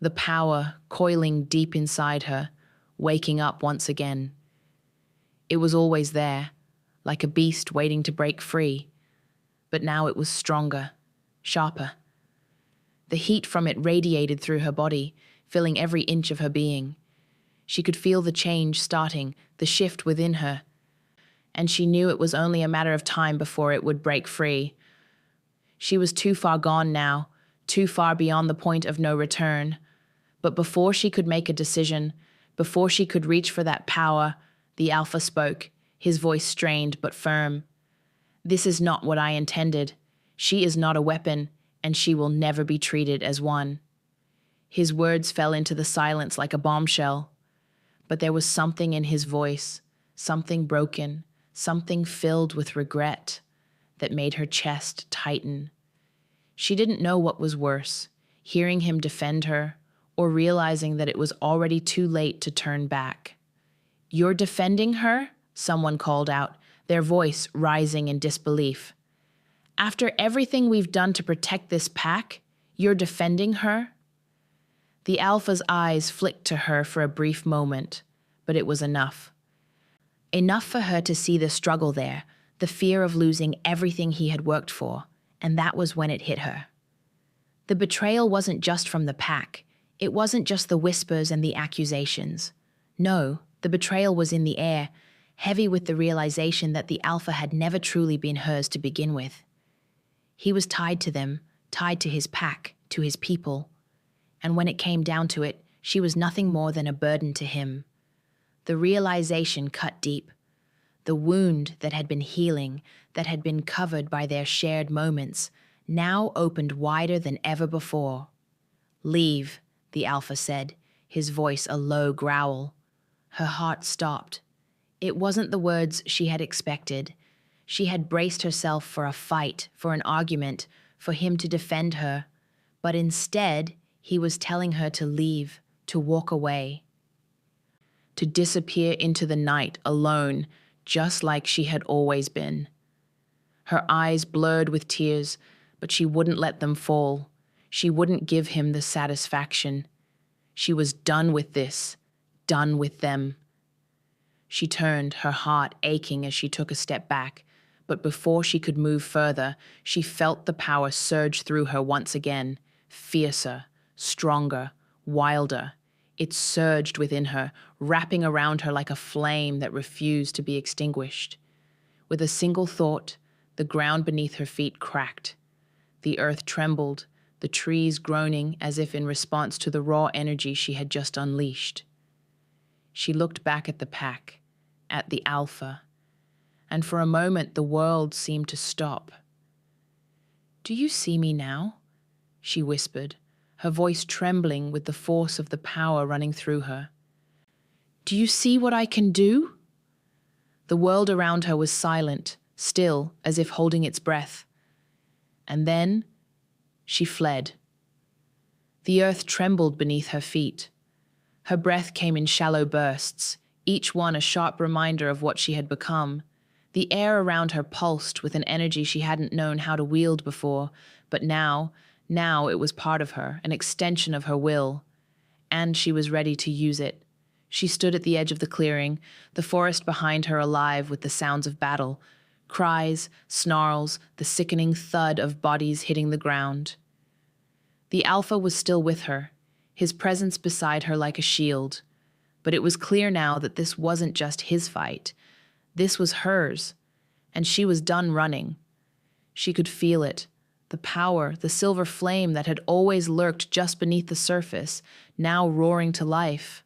The power coiling deep inside her, waking up once again. It was always there, like a beast waiting to break free. But now it was stronger, sharper. The heat from it radiated through her body, filling every inch of her being. She could feel the change starting, the shift within her. And she knew it was only a matter of time before it would break free. She was too far gone now, too far beyond the point of no return. But before she could make a decision, before she could reach for that power, the Alpha spoke, his voice strained but firm. "This is not what I intended. She is not a weapon, and she will never be treated as one." His words fell into the silence like a bombshell. But there was something in his voice, something broken, something filled with regret, that made her chest tighten. She didn't know what was worse, hearing him defend her, or realizing that it was already too late to turn back. "You're defending her?" someone called out, their voice rising in disbelief. "After everything we've done to protect this pack, you're defending her?" The alpha's eyes flicked to her for a brief moment, but it was enough. Enough for her to see the struggle there, the fear of losing everything he had worked for, and that was when it hit her. The betrayal wasn't just from the pack. It wasn't just the whispers and the accusations. No, the betrayal was in the air, heavy with the realization that the alpha had never truly been hers to begin with. He was tied to them, tied to his pack, to his people. And when it came down to it, she was nothing more than a burden to him. The realization cut deep. The wound that had been healing, that had been covered by their shared moments, now opened wider than ever before. "Leave," the alpha said, his voice a low growl. Her heart stopped. It wasn't the words she had expected. She had braced herself for a fight, for an argument, for him to defend her. But instead, he was telling her to leave, to walk away, to disappear into the night alone, just like she had always been. Her eyes blurred with tears, but she wouldn't let them fall. She wouldn't give him the satisfaction. She was done with this, done with them. She turned, her heart aching as she took a step back, but before she could move further, she felt the power surge through her once again, fiercer, stronger, wilder. It surged within her, wrapping around her like a flame that refused to be extinguished. With a single thought, the ground beneath her feet cracked. The earth trembled, the trees groaning as if in response to the raw energy she had just unleashed. She looked back at the pack, at the alpha, and for a moment the world seemed to stop. "Do you see me now?" she whispered, her voice trembling with the force of the power running through her. "Do you see what I can do?" The world around her was silent, still, as if holding its breath. And then she fled. The earth trembled beneath her feet. Her breath came in shallow bursts, each one a sharp reminder of what she had become. The air around her pulsed with an energy she hadn't known how to wield before, but now it was part of her, an extension of her will. And she was ready to use it. She stood at the edge of the clearing, the forest behind her alive with the sounds of battle, cries, snarls, the sickening thud of bodies hitting the ground. The alpha was still with her, his presence beside her like a shield. But it was clear now that this wasn't just his fight. This was hers, and she was done running. She could feel it, the power, the silver flame that had always lurked just beneath the surface, now roaring to life,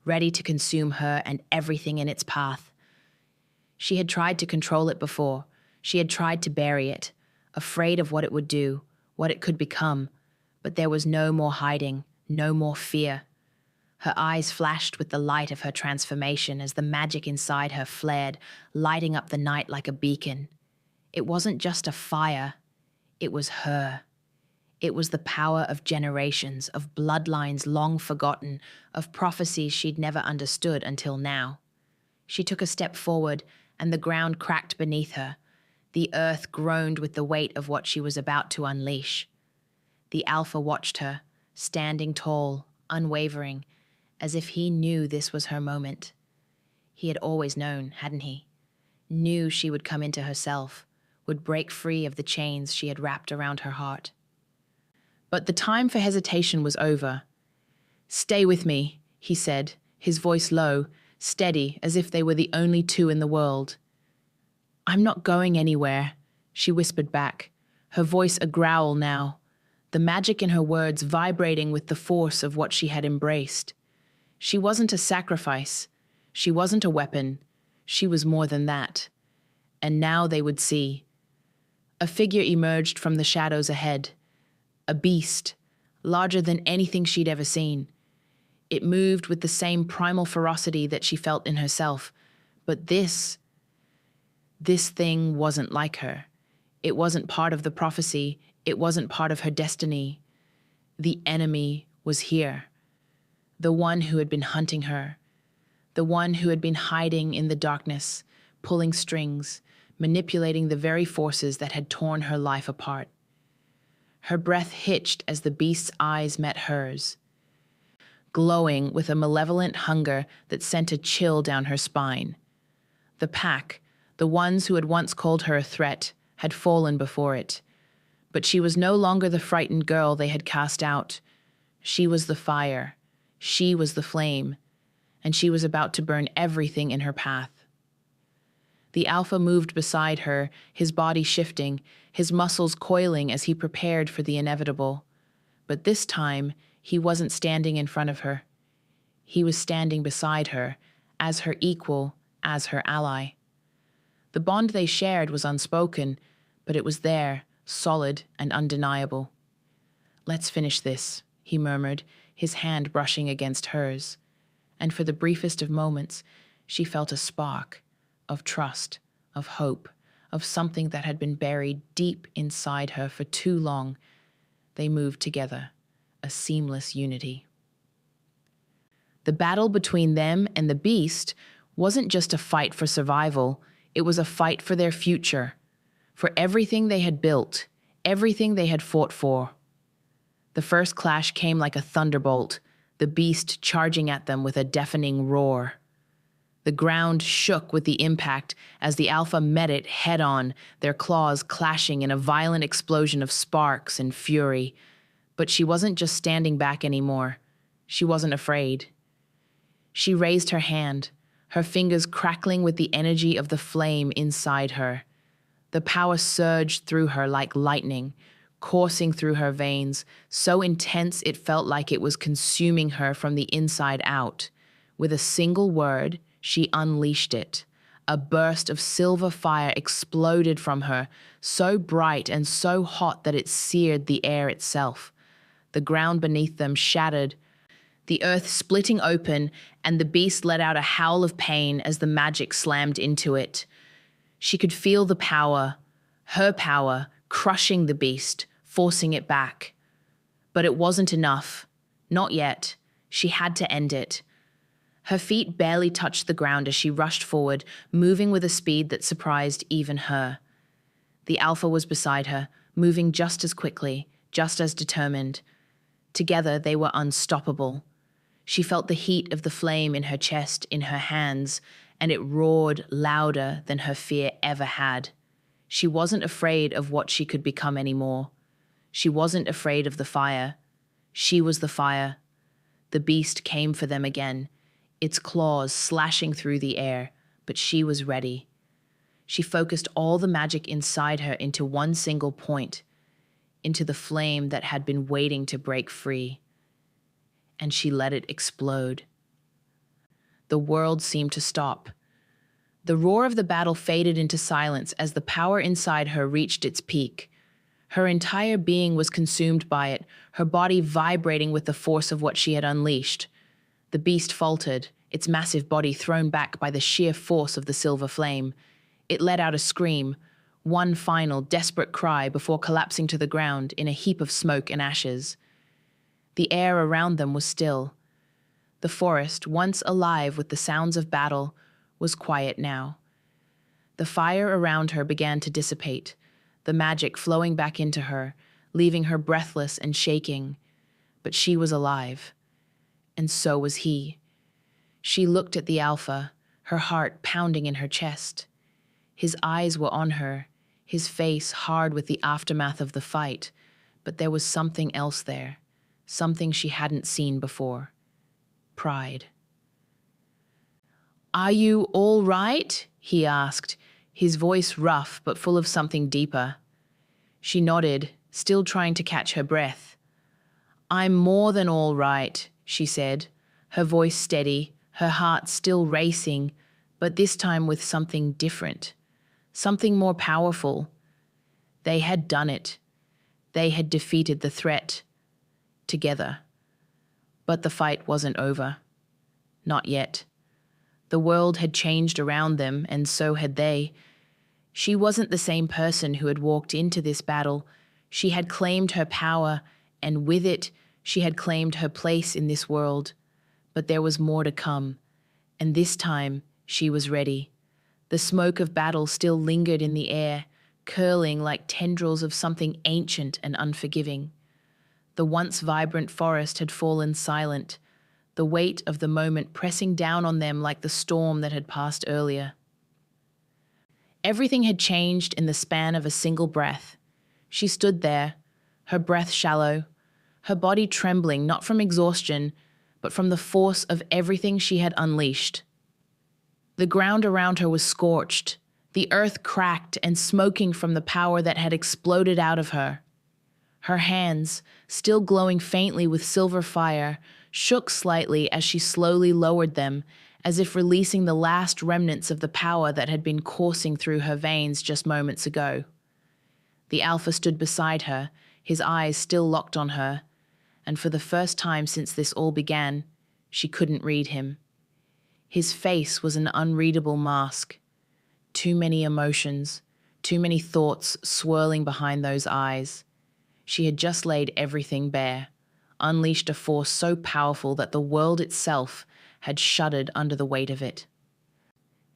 ready to consume her and everything in its path. She had tried to control it before. She had tried to bury it, afraid of what it would do, what it could become. But there was no more hiding, no more fear. Her eyes flashed with the light of her transformation as the magic inside her flared, lighting up the night like a beacon. It wasn't just a fire. It was her. It was the power of generations, of bloodlines long forgotten, of prophecies she'd never understood until now. She took a step forward, and the ground cracked beneath her. The earth groaned with the weight of what she was about to unleash. The alpha watched her, standing tall, unwavering, as if he knew this was her moment. He had always known, hadn't he? Knew she would come into herself, would break free of the chains she had wrapped around her heart. But the time for hesitation was over. "Stay with me," he said, his voice low, steady, as if they were the only two in the world. "I'm not going anywhere," she whispered back, her voice a growl now, the magic in her words vibrating with the force of what she had embraced. She wasn't a sacrifice. She wasn't a weapon. She was more than that. And now they would see. A figure emerged from the shadows ahead. A beast, larger than anything she'd ever seen. It moved with the same primal ferocity that she felt in herself. But this thing wasn't like her. It wasn't part of the prophecy. It wasn't part of her destiny. The enemy was here. The one who had been hunting her. The one who had been hiding in the darkness, pulling strings, manipulating the very forces that had torn her life apart. Her breath hitched as the beast's eyes met hers, glowing with a malevolent hunger that sent a chill down her spine. The pack, the ones who had once called her a threat, had fallen before it. But she was no longer the frightened girl they had cast out. She was the fire. She was the flame. And she was about to burn everything in her path. The alpha moved beside her, his body shifting, his muscles coiling as he prepared for the inevitable. But this time, he wasn't standing in front of her. He was standing beside her, as her equal, as her ally. The bond they shared was unspoken, but it was there, solid and undeniable. "Let's finish this," he murmured, his hand brushing against hers. And for the briefest of moments, she felt a spark of trust, of hope, of something that had been buried deep inside her for too long. They moved together, a seamless unity. The battle between them and the beast wasn't just a fight for survival, it was a fight for their future, for everything they had built, everything they had fought for. The first clash came like a thunderbolt, the beast charging at them with a deafening roar. The ground shook with the impact as the alpha met it head-on, their claws clashing in a violent explosion of sparks and fury. But she wasn't just standing back anymore. She wasn't afraid. She raised her hand, her fingers crackling with the energy of the flame inside her. The power surged through her like lightning, coursing through her veins, so intense it felt like it was consuming her from the inside out. With a single word, she unleashed it. A burst of silver fire exploded from her, so bright and so hot that it seared the air itself. The ground beneath them shattered, the earth splitting open, and the beast let out a howl of pain as the magic slammed into it. She could feel the power, her power, crushing the beast, forcing it back. But it wasn't enough. Not yet. She had to end it. Her feet barely touched the ground as she rushed forward, moving with a speed that surprised even her. The alpha was beside her, moving just as quickly, just as determined. Together they were unstoppable. She felt the heat of the flame in her chest, in her hands, and it roared louder than her fear ever had. She wasn't afraid of what she could become anymore. She wasn't afraid of the fire. She was the fire. The beast came for them again, its claws slashing through the air, but she was ready. She focused all the magic inside her into one single point, into the flame that had been waiting to break free. And she let it explode. The world seemed to stop. The roar of the battle faded into silence as the power inside her reached its peak. Her entire being was consumed by it, her body vibrating with the force of what she had unleashed. The beast faltered, its massive body thrown back by the sheer force of the silver flame. It let out a scream, one final, desperate cry before collapsing to the ground in a heap of smoke and ashes. The air around them was still. The forest, once alive with the sounds of battle, was quiet now. The fire around her began to dissipate, the magic flowing back into her, leaving her breathless and shaking. But she was alive, and so was he. She looked at the alpha, her heart pounding in her chest. His eyes were on her, his face hard with the aftermath of the fight, but there was something else there, something she hadn't seen before. Pride. "Are you all right?" he asked, his voice rough but full of something deeper. She nodded, still trying to catch her breath. "I'm more than all right," she said, her voice steady, her heart still racing, but this time with something different, something more powerful. They had done it. They had defeated the threat. Together. But the fight wasn't over. Not yet. The world had changed around them, and so had they. She wasn't the same person who had walked into this battle. She had claimed her power, and with it, She had claimed her place in this world, but there was more to come, and this time she was ready. The smoke of battle still lingered in the air, curling like tendrils of something ancient and unforgiving. The once vibrant forest had fallen silent, the weight of the moment pressing down on them like the storm that had passed earlier. Everything had changed in the span of a single breath. She stood there, her breath shallow, her body trembling not from exhaustion, but from the force of everything she had unleashed. The ground around her was scorched, the earth cracked and smoking from the power that had exploded out of her. Her hands, still glowing faintly with silver fire, shook slightly as she slowly lowered them, as if releasing the last remnants of the power that had been coursing through her veins just moments ago. The Alpha stood beside her, his eyes still locked on her, and for the first time since this all began, she couldn't read him. His face was an unreadable mask. Too many emotions, too many thoughts swirling behind those eyes. She had just laid everything bare, unleashed a force so powerful that the world itself had shuddered under the weight of it.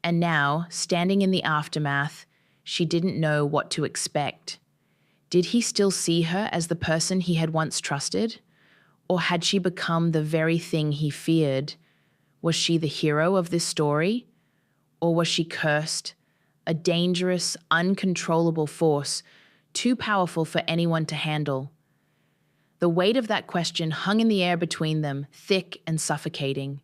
And now, standing in the aftermath, she didn't know what to expect. Did he still see her as the person he had once trusted? Or had she become the very thing he feared? Was she the hero of this story? Or was she cursed, a dangerous, uncontrollable force, too powerful for anyone to handle? The weight of that question hung in the air between them, thick and suffocating.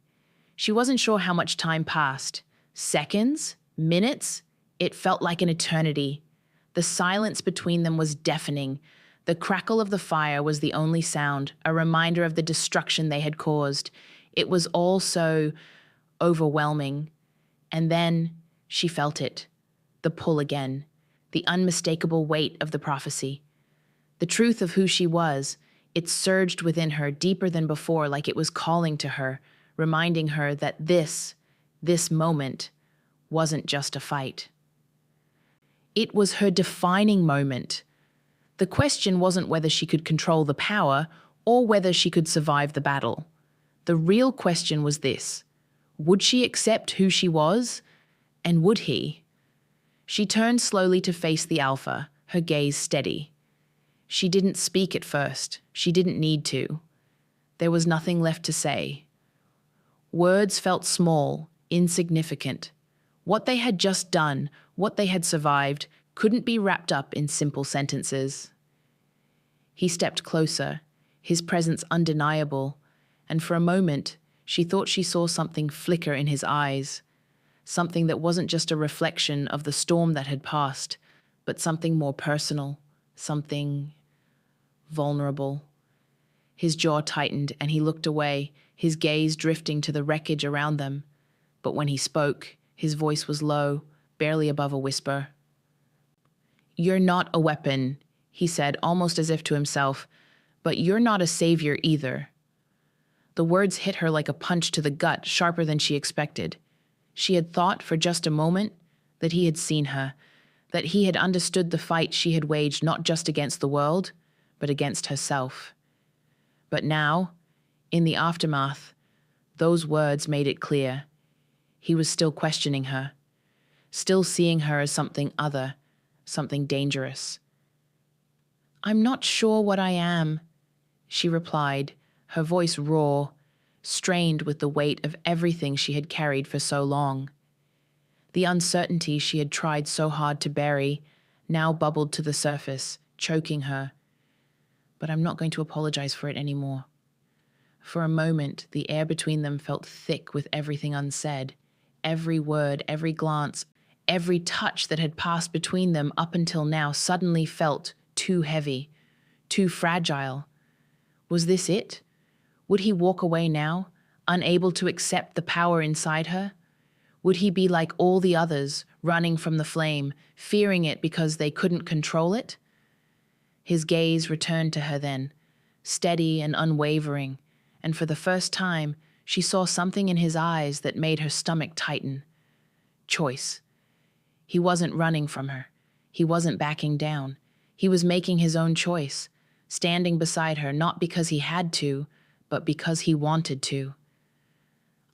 She wasn't sure how much time passed. Seconds? Minutes? It felt like an eternity. The silence between them was deafening. The crackle of the fire was the only sound, a reminder of the destruction they had caused. It was all so overwhelming. And then she felt it. The pull again. The unmistakable weight of the prophecy. The truth of who she was. It surged within her deeper than before, like it was calling to her, reminding her that this moment wasn't just a fight. It was her defining moment. The question wasn't whether she could control the power or whether she could survive the battle. The real question was this: would she accept who she was? And would he? She turned slowly to face the Alpha, her gaze steady. She didn't speak at first. She didn't need to. There was nothing left to say. Words felt small, insignificant. What they had just done, what they had survived, couldn't be wrapped up in simple sentences. He stepped closer, his presence undeniable, and for a moment, she thought she saw something flicker in his eyes, something that wasn't just a reflection of the storm that had passed, but something more personal, something vulnerable. His jaw tightened and he looked away, his gaze drifting to the wreckage around them. But when he spoke, his voice was low, barely above a whisper. "You're not a weapon," he said, almost as if to himself, "but you're not a savior either." The words hit her like a punch to the gut, sharper than she expected. She had thought for just a moment that he had seen her, that he had understood the fight she had waged not just against the world, but against herself. But now, in the aftermath, those words made it clear. He was still questioning her, still seeing her as something other, something dangerous. "I'm not sure what I am," she replied, her voice raw, strained with the weight of everything she had carried for so long. The uncertainty she had tried so hard to bury now bubbled to the surface, choking her. But I'm not going to apologize for it anymore. For a moment, the air between them felt thick with everything unsaid. Every word, every glance, every touch that had passed between them up until now suddenly felt too heavy, too fragile. Was this it? Would he walk away now, unable to accept the power inside her? Would he be like all the others, running from the flame, fearing it because they couldn't control it? His gaze returned to her then, steady and unwavering, and for the first time, she saw something in his eyes that made her stomach tighten. Choice. He wasn't running from her. He wasn't backing down. He was making his own choice, standing beside her not because he had to, but because he wanted to.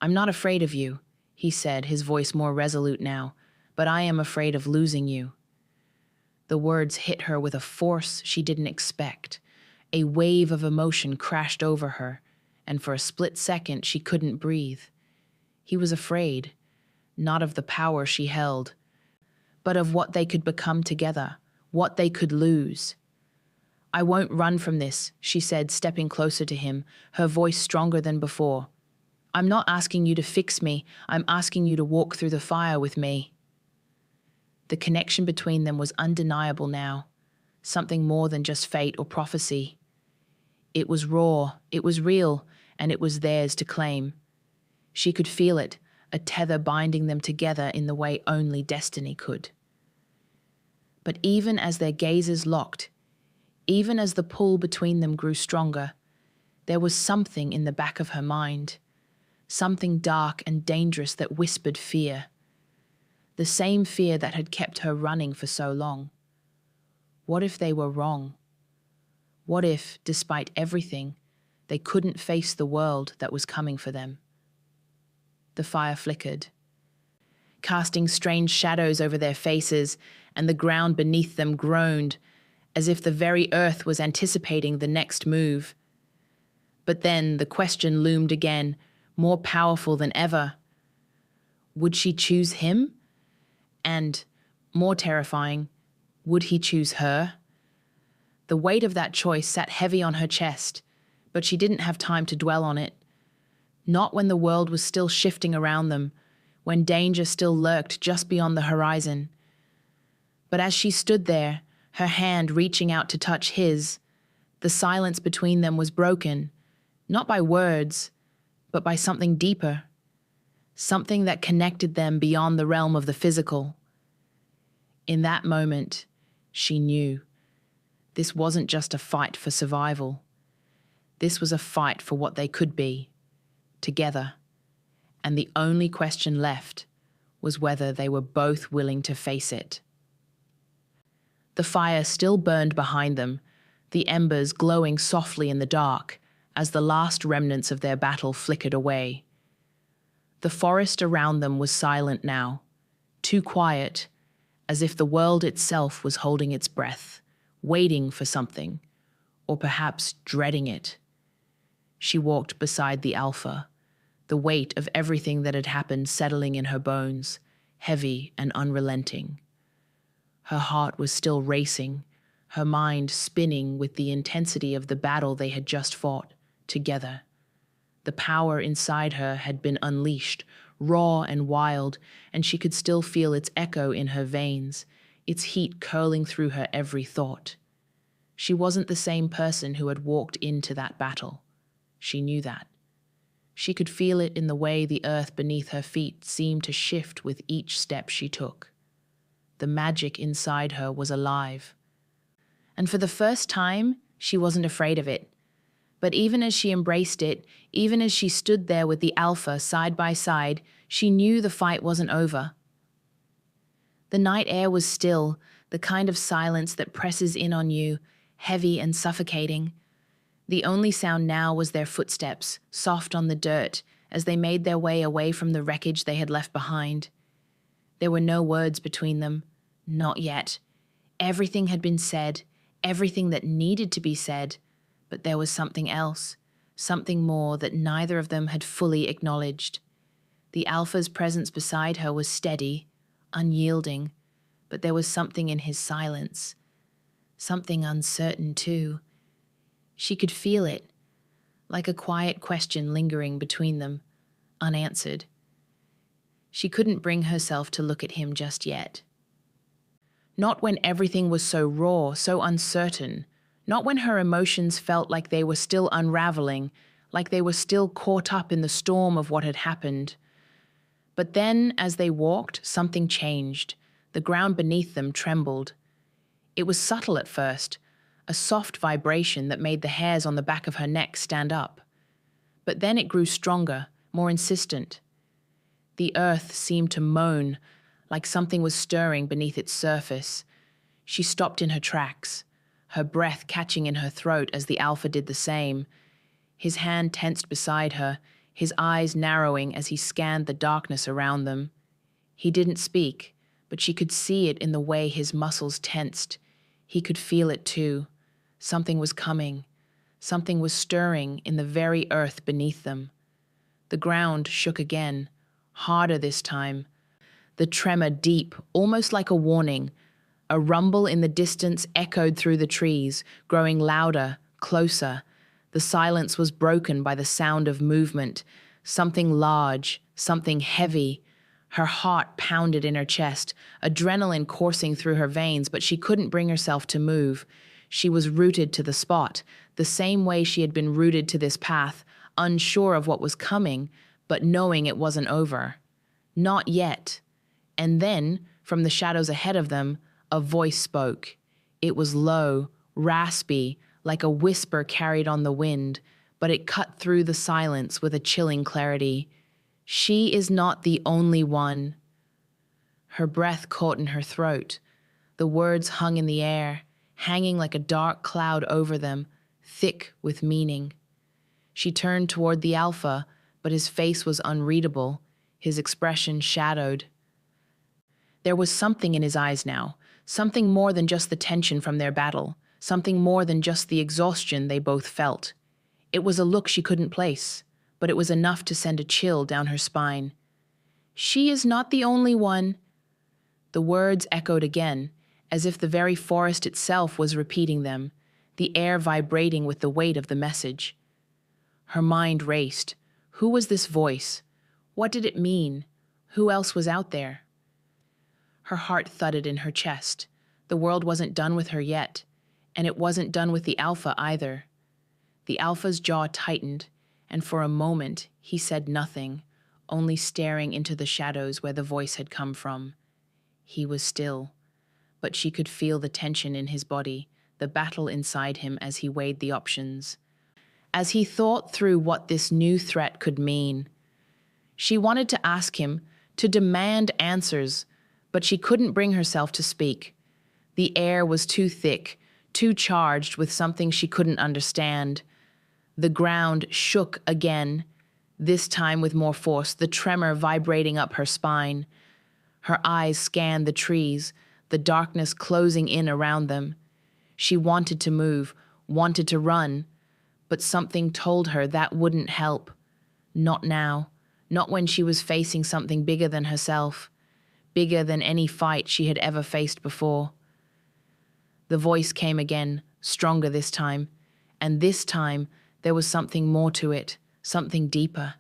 "I'm not afraid of you," he said, his voice more resolute now, "but I am afraid of losing you." The words hit her with a force she didn't expect. A wave of emotion crashed over her, and for a split second she couldn't breathe. He was afraid, not of the power she held, but of what they could become together, what they could lose. "I won't run from this," she said, stepping closer to him, her voice stronger than before. "I'm not asking you to fix me, I'm asking you to walk through the fire with me." The connection between them was undeniable now, something more than just fate or prophecy. It was raw, it was real, and it was theirs to claim. She could feel it, a tether binding them together in the way only destiny could. But even as their gazes locked, even as the pull between them grew stronger, there was something in the back of her mind, something dark and dangerous that whispered fear. The same fear that had kept her running for so long. What if they were wrong? What if, despite everything, they couldn't face the world that was coming for them? The fire flickered, casting strange shadows over their faces, and the ground beneath them groaned, as if the very earth was anticipating the next move. But then the question loomed again, more powerful than ever. Would she choose him? And, more terrifying, would he choose her? The weight of that choice sat heavy on her chest, but she didn't have time to dwell on it. Not when the world was still shifting around them, when danger still lurked just beyond the horizon. But as she stood there, her hand reaching out to touch his, the silence between them was broken, not by words, but by something deeper. Something that connected them beyond the realm of the physical. In that moment, she knew. This wasn't just a fight for survival. This was a fight for what they could be, together. And the only question left was whether they were both willing to face it. The fire still burned behind them, the embers glowing softly in the dark as the last remnants of their battle flickered away. The forest around them was silent now, too quiet, as if the world itself was holding its breath, waiting for something, or perhaps dreading it. She walked beside the Alpha, the weight of everything that had happened settling in her bones, heavy and unrelenting. Her heart was still racing, her mind spinning with the intensity of the battle they had just fought, together. The power inside her had been unleashed, raw and wild, and she could still feel its echo in her veins, its heat curling through her every thought. She wasn't the same person who had walked into that battle. She knew that. She could feel it in the way the earth beneath her feet seemed to shift with each step she took. The magic inside her was alive. And for the first time, she wasn't afraid of it. But even as she embraced it, even as she stood there with the Alpha side by side, she knew the fight wasn't over. The night air was still, the kind of silence that presses in on you, heavy and suffocating. The only sound now was their footsteps, soft on the dirt, as they made their way away from the wreckage they had left behind. There were no words between them, not yet. Everything had been said, everything that needed to be said, but there was something else, something more that neither of them had fully acknowledged. The Alpha's presence beside her was steady, unyielding, but there was something in his silence, something uncertain too. She could feel it, like a quiet question lingering between them, unanswered. She couldn't bring herself to look at him just yet. Not when everything was so raw, so uncertain. Not when her emotions felt like they were still unraveling, like they were still caught up in the storm of what had happened. But then, as they walked, something changed. The ground beneath them trembled. It was subtle at first, a soft vibration that made the hairs on the back of her neck stand up. But then it grew stronger, more insistent. The earth seemed to moan, like something was stirring beneath its surface. She stopped in her tracks, her breath catching in her throat as the Alpha did the same. His hand tensed beside her, his eyes narrowing as he scanned the darkness around them. He didn't speak, but she could see it in the way his muscles tensed. He could feel it too. Something was coming. Something was stirring in the very earth beneath them. The ground shook again, harder this time. The tremor deep, almost like a warning. A rumble in the distance echoed through the trees, growing louder, closer. The silence was broken by the sound of movement. Something large, something heavy. Her heart pounded in her chest, adrenaline coursing through her veins, but she couldn't bring herself to move. She was rooted to the spot, the same way she had been rooted to this path, unsure of what was coming, but knowing it wasn't over. Not yet. And then, from the shadows ahead of them, a voice spoke. It was low, raspy, like a whisper carried on the wind, but it cut through the silence with a chilling clarity. She is not the only one. Her breath caught in her throat. The words hung in the air, hanging like a dark cloud over them, thick with meaning. She turned toward the Alpha, but his face was unreadable, his expression shadowed. There was something in his eyes now, something more than just the tension from their battle, something more than just the exhaustion they both felt. It was a look she couldn't place, but it was enough to send a chill down her spine. She is not the only one. The words echoed again, as if the very forest itself was repeating them, the air vibrating with the weight of the message. Her mind raced. Who was this voice? What did it mean? Who else was out there? Her heart thudded in her chest. The world wasn't done with her yet, and it wasn't done with the Alpha either. The Alpha's jaw tightened, and for a moment he said nothing, only staring into the shadows where the voice had come from. He was still, but she could feel the tension in his body, the battle inside him as he weighed the options. As he thought through what this new threat could mean, she wanted to ask him, to demand answers, but she couldn't bring herself to speak. The air was too thick, too charged with something she couldn't understand. The ground shook again, this time with more force, the tremor vibrating up her spine. Her eyes scanned the trees, the darkness closing in around them. She wanted to move, wanted to run, but something told her that wouldn't help. Not now, not when she was facing something bigger than herself, bigger than any fight she had ever faced before. The voice came again, stronger this time, and this time there was something more to it, something deeper.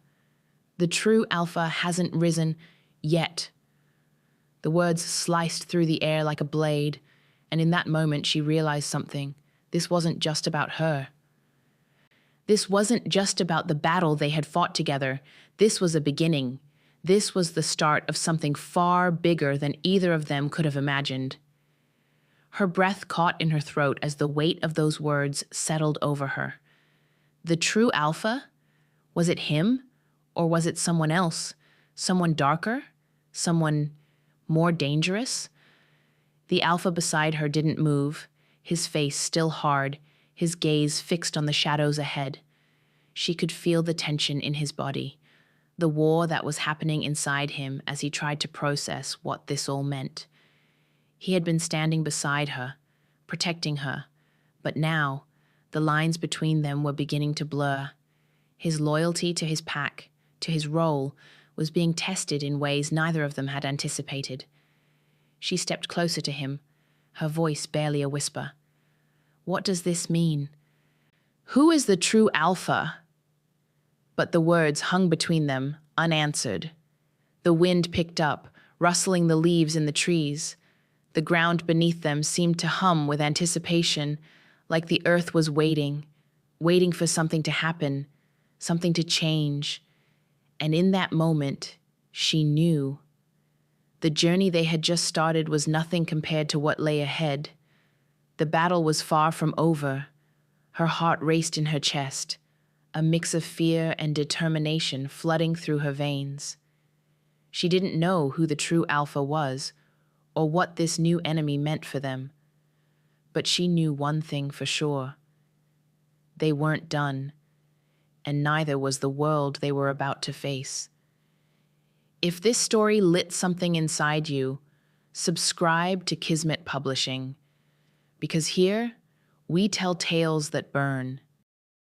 The true Alpha hasn't risen yet. The words sliced through the air like a blade, and in that moment she realized something. This wasn't just about her. This wasn't just about the battle they had fought together. This was a beginning. This was the start of something far bigger than either of them could have imagined. Her breath caught in her throat as the weight of those words settled over her. The true Alpha? Was it him? Or was it someone else? Someone darker? Someone more dangerous? The Alpha beside her didn't move, his face still hard, his gaze fixed on the shadows ahead. She could feel the tension in his body, the war that was happening inside him as he tried to process what this all meant. He had been standing beside her, protecting her, but now the lines between them were beginning to blur. His loyalty to his pack, to his role, was being tested in ways neither of them had anticipated. She stepped closer to him, her voice barely a whisper. What does this mean? Who is the true Alpha? But the words hung between them, unanswered. The wind picked up, rustling the leaves in the trees. The ground beneath them seemed to hum with anticipation, like the earth was waiting for something to happen, something to change. And in that moment, she knew. The journey they had just started was nothing compared to what lay ahead. The battle was far from over. Her heart raced in her chest, a mix of fear and determination flooding through her veins. She didn't know who the true Alpha was, or what this new enemy meant for them. But she knew one thing for sure. They weren't done, and neither was the world they were about to face. If this story lit something inside you, subscribe to Kismet Publishing, because here we tell tales that burn.